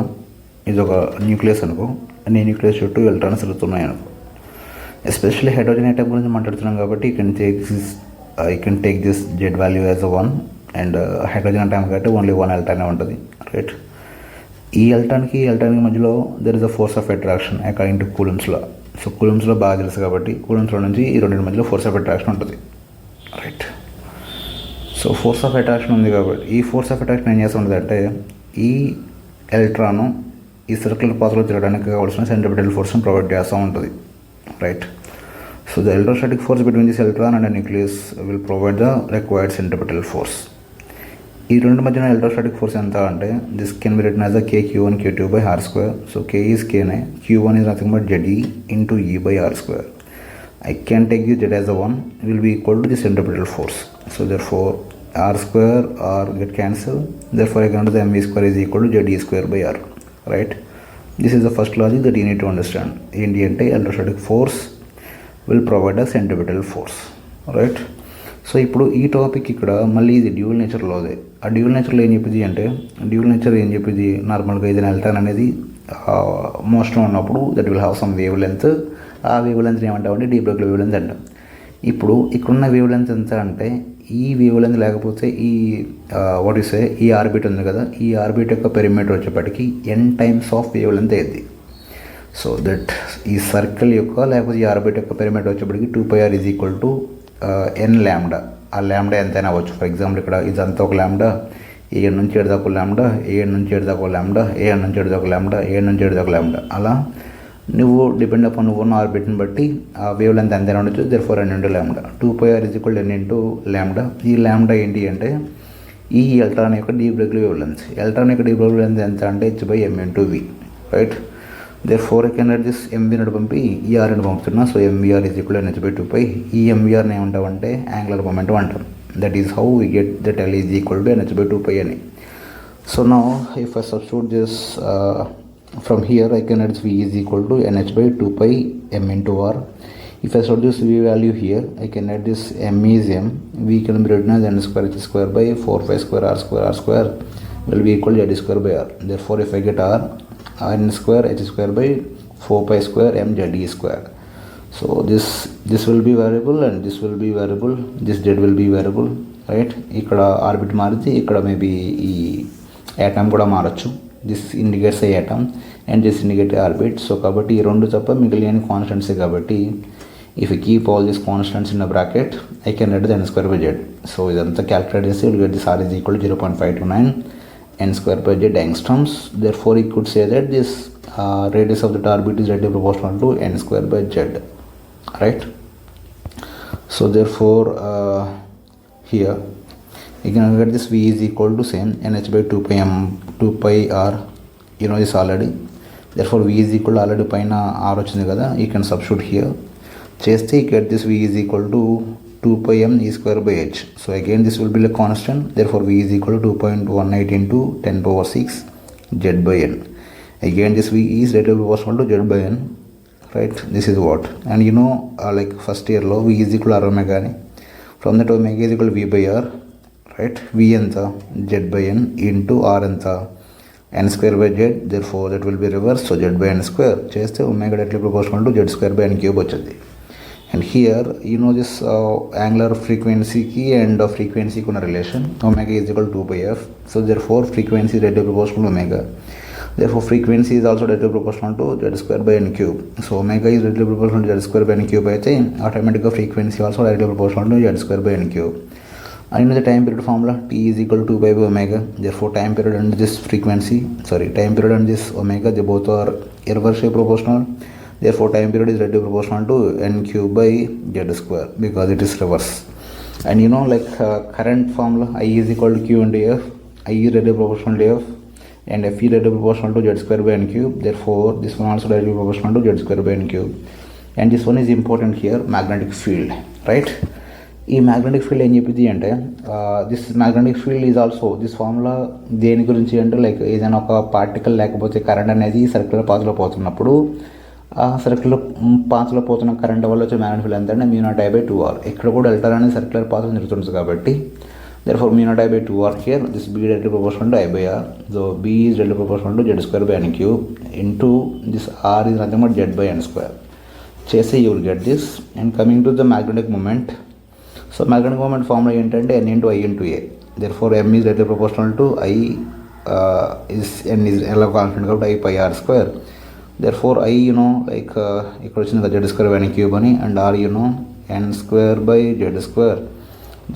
ఇది ఒక న్యూక్లియస్ అనుకో, అన్ని న్యూక్లియస్ చుట్టూ ఎలక్ట్రాన్స్ తిరుగుతున్నాయి అనుకో. ఎస్పెషల్లీ హైడ్రోజన్ ఐటమ్ గురించి మాట్లాడుతున్నాం కాబట్టి you can take you can take this Z value as a 1 and hydrogen atom కాబట్టి ఓన్లీ 1 ఎలక్ట్రాన్ ఉంటుంది, రైట్. ఈ ఎలక్ట్రాన్కి మధ్యలో there is a force of attraction according to Coulomb's law. So Coulomb's law బాగా తెలుసు కాబట్టి కూలమ్స్లో నుంచి ఈ రెండింటి మధ్యలో ఫోర్స్ ఆఫ్ అట్రాక్షన్ ఉంటుంది, right. So force of attraction ఉంది కాబట్టి ఈ ఫోర్స్ ఆఫ్ అట్రాక్షన్ ఏం చేస్తుంది అంటే ఈ ఎలక్ట్రాను ఈ సర్క్యులర్ పాత్రలో తిరగడానికి కావాల్సిన సెంట్రిపెటల్ ఫోర్స్ని ప్రొవైడ్ చేస్తూ ఉంటుంది, right. So the electrostatic force between this electron and nucleus will provide the required centripetal force. ఈ రెండు మధ్యన ఎలక్ట్రోస్టాటిక్ ఫోర్స్ ఎంత అంటే this can be written as the KQ1 Q2 by R². So K is K, Q1 is nothing but ZE into E by R². I can take this Z as a 1 will be equal to the centripetal force. So therefore R² R get cancelled. Therefore I can do the mv² is equal to ZE² by R, right. This is the first logic that you need to understand. ఏంటి అంటే electrostatic force will provide a centripetal force, right. So ఇప్పుడు ఈ topic ఇక్కడ మళ్ళీ ఇది dual నేచర్లోదే. ఆ dual నేచర్లో ఏం చెప్పింది అంటే డ్యూయల్ నేచర్ ఏం చెప్పింది, నార్మల్గా ఏదైనా ఎలక్ట్రాన్ అనేది మోస్ట్లో ఉన్నప్పుడు that will have some wave length. ఆ వేవ్ లెంత్ ఏమంటామంటే డీ బ్రోగ్లీ వేవ్ లెంత్ అంటాం. ఇప్పుడు ఇక్కడున్న వేవ్ లెంత్ ఎంత అంటే ఈ వేవ్ లెంత్ లేకపోతే ఈ వాట్ యు సే ఈ ఆర్బిట్ ఉంది కదా, ఈ ఆర్బిట్ యొక్క పెరిమీటర్ వచ్చేప్పటికి n times of wave length అయ్యింది. సో దట్ ఈ సర్కిల్ యొక్క లేకపోతే ఈ ఆర్బిట్ యొక్క పెరిమీటర్ వచ్చేప్పటికి 2πr is equal to n lambda. ఆ లాంబ్డా ఎంతైనా అవ్వచ్చు. ఫర్ ఎగ్జాంపుల్ ఇక్కడ ఇదంతా ఒక లాంబ్డా, ఏడు నుంచి ఏడు దాకా లాంబ్డా, ఏడు నుంచి ఏడు దాకా లాంబ్డా, ఏడు నుంచి ఏడు దాకా లాంబ్డా, ఏడు నుంచి ఏడు దాకా లాంబ్డా. అలా నువ్వు డిపెండ్ అపాన్ నువ్వు ఉన్న ఆర్బిట్ని బట్టి ఆ వేవ్ లెంత్ ఎంతైనా ఉండొచ్చు. Therefore n into lambda. 2πr is equal n into lambda. ఈ లాంబ్డా ఏంటి అంటే ఈ ఎలక్ట్రాన్ యొక్క de Broglie wave length. Electron యొక్క డీ బ్రోగ్లీ లెంత్ ఎంత అంటే h/m into v, right. Therefore I can write this mv నడు పంపి ER అని పంపుతున్నా. So mvr is equal to nh/2π. ఈ mvr ఏమంటామంటే యాంగులర్ మొమెంటం అంటాం. That is how we get that L is equal to nh/2π అని. So now if I substitute this from here I can write v is equal to nh/2π m into r. If I substitute this v value here I can write this m is m, v can be written as n² h² by 4π² r² will be equal to z² by r. Therefore if I get r n² h² by 4π² mze². So this will be variable and this will be variable, this z will be variable, right. ఇక్కడ orbit మారితే ఇక్కడ maybe ఈ atom కూడా మారచ్చు. This indicates a atom and this indicate orbit. So కాబట్టి ఈ రెండు తప్ప మిగిలిన కాన్స్టెంట్సే కాబట్టి if you keep all these constants in a bracket I can write the n² by z. So ఇదంతా క్యాలిక్యులేట్ చేస్తే will get this r is equal to 0.529 n² by z angstroms. Therefore you could say that this radius of the orbit is directly proportional to n² by z, right. So therefore here you can get this v is equal to same nh/2πr. you know this already. Therefore v is equal to already పైన r వచ్చింది కదా, you can substitute here చేస్తే you get this v is equal to 2πm e² by h. So again this will be a constant. Therefore v is equal to 2.18 into 10⁶ z by n. Again this v is directly proportional to z by n, right. This is what, and you know like first year lo v is equal to r omega ani. From that omega is equal to v by r, right. v enta z by n into r enta n² by z. Therefore that will be reversed. So z by n² చేస్తే omega directly proportional to z² by n³ వచ్చింది. And here you know this angular frequency key and frequency kuna relation omega is equal to 2πf. So therefore frequency is directly proportional to omega. Therefore frequency is also directly proportional to z² by n³. So omega is directly proportional to z² by n³ అయితే automatically frequency also directly proportional to z² by n³. And you know the time period formula t is equal to 2π by omega. Therefore time period and this time period and this omega they both are inversely proportional. Therefore time period is directly proportional to n³ by z² because it is reverse. And you know like current formula I is equal to q into f. I is directly proportional to f and f is directly proportional to z² by n³. Therefore this one also directly proportional to z² by n³. And this one is important here, magnetic field, right. ఈ magnetic field ఏం చెప్పింది అంటే this magnetic field is also this formula దేని గురించి అంటే like ఏదైనా ఒక particle లేకపోతే కరెంట్ అనేది సర్క్యులర్ పాత్లో పోతున్నప్పుడు ఆ సర్క్యులర్ పాత్లో పోతున్న కరెంట్ వల్ల వచ్చే మ్యాగ్నెటిక్ ఫీల్డ్ ఎంత అంటే μ0I/2r. ఇక్కడ కూడా ఎలక్ట్రాన్ అనేది సర్క్యులర్ పాత్లో తిరుగుతుంది కాబట్టి therefore μ0I/2r here this b directly proportional to I/r. So b is directly proportional to z² by n³ into this r is nothing but z by n². చేస్తే you will get this. And coming to the magnetic moment, so magnetic moment formula ఏంటంటే n into I into A. Therefore m is directly proportional to I is n is ఎలా constant కాబట్టి I pi r square. Therefore I ఇక్కడ వచ్చింది కదా z square n cube అని, and r n square by z square.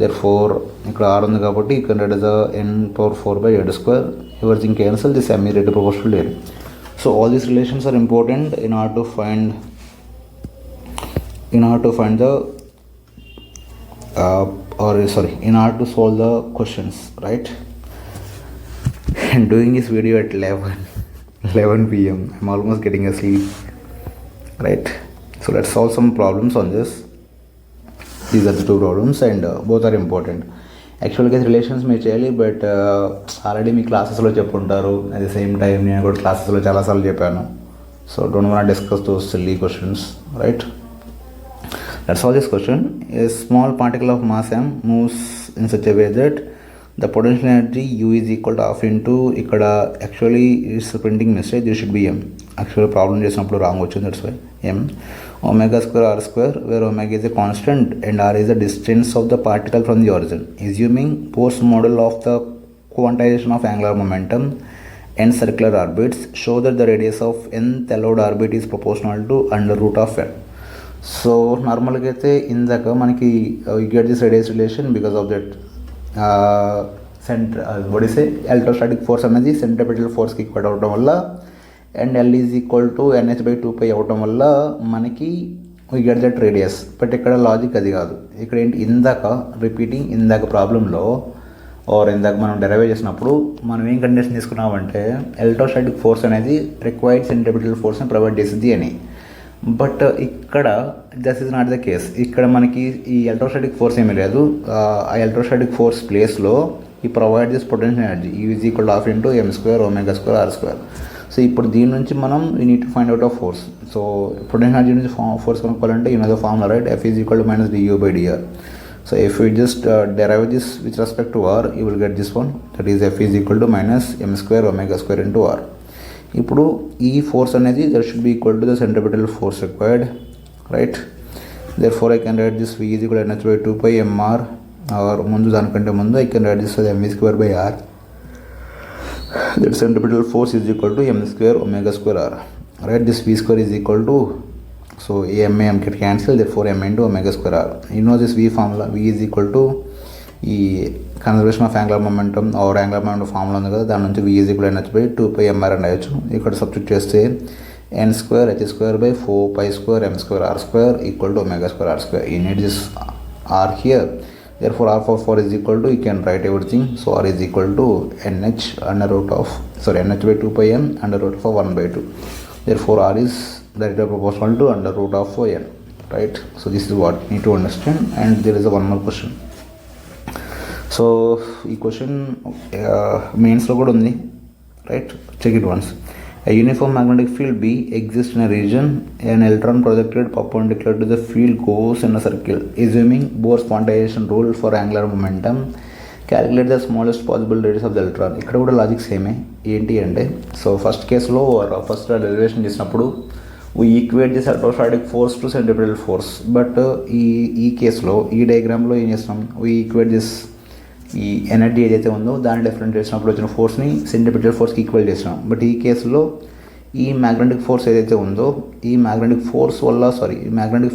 Therefore ఇక్కడ r ఉంది కాబట్టి you can write as n power 4 by z square. Everything cancel, this m is directly proportional to n. So all these relations are important in order to find the in order to solve the questions, right? I'm doing this video at 11 p.m. I'm almost getting asleep, right? So let's solve some problems on this. These are the two problems and both are important. యాక్చువల్గా relations మీరు చేయాలి, but already మీ క్లాసెస్లో చెప్పుంటారు. At the same time నేను కూడా క్లాసెస్లో చాలాసార్లు చెప్పాను. So don't want discuss those silly questions, right? Let's solve this question. A small particle of mass m moves in such a way that the potential energy U is equal to half into, ఇక్కడ actually it's printing mistake, this should be m. Actually problem చేసినప్పుడు wrong వచ్చింది, that's why m. Omega square r square, where omega is a constant and r is the distance of the particle from the origin. Assuming Bohr's model of the quantization of angular momentum and circular orbits, show that the radius of nth allowed orbit is proportional to under root of n. So నార్మల్గా అయితే ఇందాక మనకి get this radius relation because of that electrostatic force అనేది centripetal ఫోర్స్కి equal అవ్వడం వల్ల, and L is equal to NH/2π అవ్వడం వల్ల మనకి we get that radius. But ఇక్కడ లాజిక్ అది కాదు. ఇక్కడ ఏంటి, ఇందాక ప్రాబ్లంలో ఇందాక మనం డెరైవ్ చేసినప్పుడు మనం ఏం కండిషన్ తీసుకున్నామంటే ఎలక్ట్రోస్టాటిక్ ఫోర్స్ అనేది రిక్వైర్డ్ సెంట్రిపెటల్ ఫోర్స్ని ప్రొవైడ్ చేసింది అని. బట్ ఇక్కడ that is not the case. ఇక్కడ మనకి ఈ ఎలక్ట్రోస్టాటిక్ ఫోర్స్ ఏమీ లేదు. ఆ ఎలక్ట్రోస్టాటిక్ ఫోర్స్ ప్లేస్లో ఈ provide this potential energy U is equal to half into m square omega square r square. So ఇప్పుడు దీని నుంచి మనం we need to find out of force. So potential energy నుంచి ఫోర్స్ కనుక్కోవాలంటే the formula, right? F is equal to minus du/dr. So if we just derive this with respect to r, you will get this one, that is F is equal to minus m square omega square into r. ఇప్పుడు ఈ force అనేది that should be equal to the centripetal force required, right? Therefore I can write this V is equal NH/2π mr, or ముందు దానికంటే ముందు I can write this as mv square by r. That centripetal force is equal to m square omega square r, right? This V square is equal to, so m get cancel, therefore m into omega square r. You know this V formula, V is equal to ఈ conservation of angular momentum or angular momentum formula ఉంది కదా, దాని నుంచి V is equal NH/2π mr అని అయ్యచ్చు. ఇక్కడ substitute చేస్తే n square h square by 4π square m square r square equal to omega square r square. You need this r here, therefore r for 4 is equal to, you can write everything, so r is equal to NH/2π m under root of 1/2. Therefore r is directly proportional to under root of n, right? So this is what you need to understand. And there is one more question. So ఈ question మెయిన్స్లో కూడా ఉంది, right? Check it once. A uniform magnetic field B exists in a region. An electron projected perpendicular to the field goes in a circle. Assuming Bohr's quantization rule for angular momentum, calculate the smallest possible radius of the electron. ఇక్కడ కూడా logic సేమే. ఏంటి అంటే, so first కేసులో first derivation చేసినప్పుడు we equate this electrostatic force to centripetal force. But ఈ కేసులో ఈ డయాగ్రామ్లో ఏం చేస్తాం, we equate this ఈ ఎనర్జీ ఏదైతే ఉందో దాన్ని డిఫరెంట్ చేసినప్పుడు వచ్చిన ఫోర్స్ని సెంట్రిపెటల్ ఫోర్స్కి ఈక్వల్ చేసినాం. బట్ ఈ కేసులో ఈ మ్యాగ్నెటిక్ ఫోర్స్ ఏదైతే ఉందో ఈ మ్యాగ్నెటిక్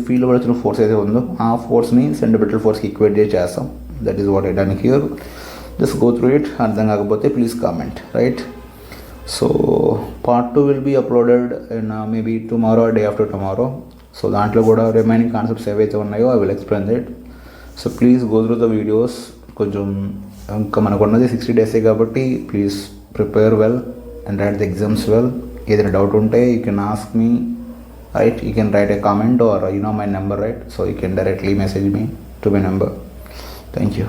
ఫీల్డ్ వల్ల వచ్చిన ఫోర్స్ ఏదైతే ఉందో ఆ ఫోర్స్ని సెంట్రిపెటల్ ఫోర్స్కి ఈక్వేట్ చేస్తాం. That is what I done here. Just go through it. అర్థం కాకపోతే please comment, right? So part 2 will be uploaded in maybe tomorrow day after tomorrow. So దాంట్లో కూడా రిమైనింగ్ కాన్సెప్ట్స్ ఏవైతే ఉన్నాయో I will explain that. So please go through the videos. కొంచెం ఇంకా మనకు ఉన్నది 60 days కాబట్టి please prepare well and write the exams well. ఏదైనా డౌట్ ఉంటే you can ask me, right? You can write a comment or you know my number, right? So you can directly message me to my number. Thank you.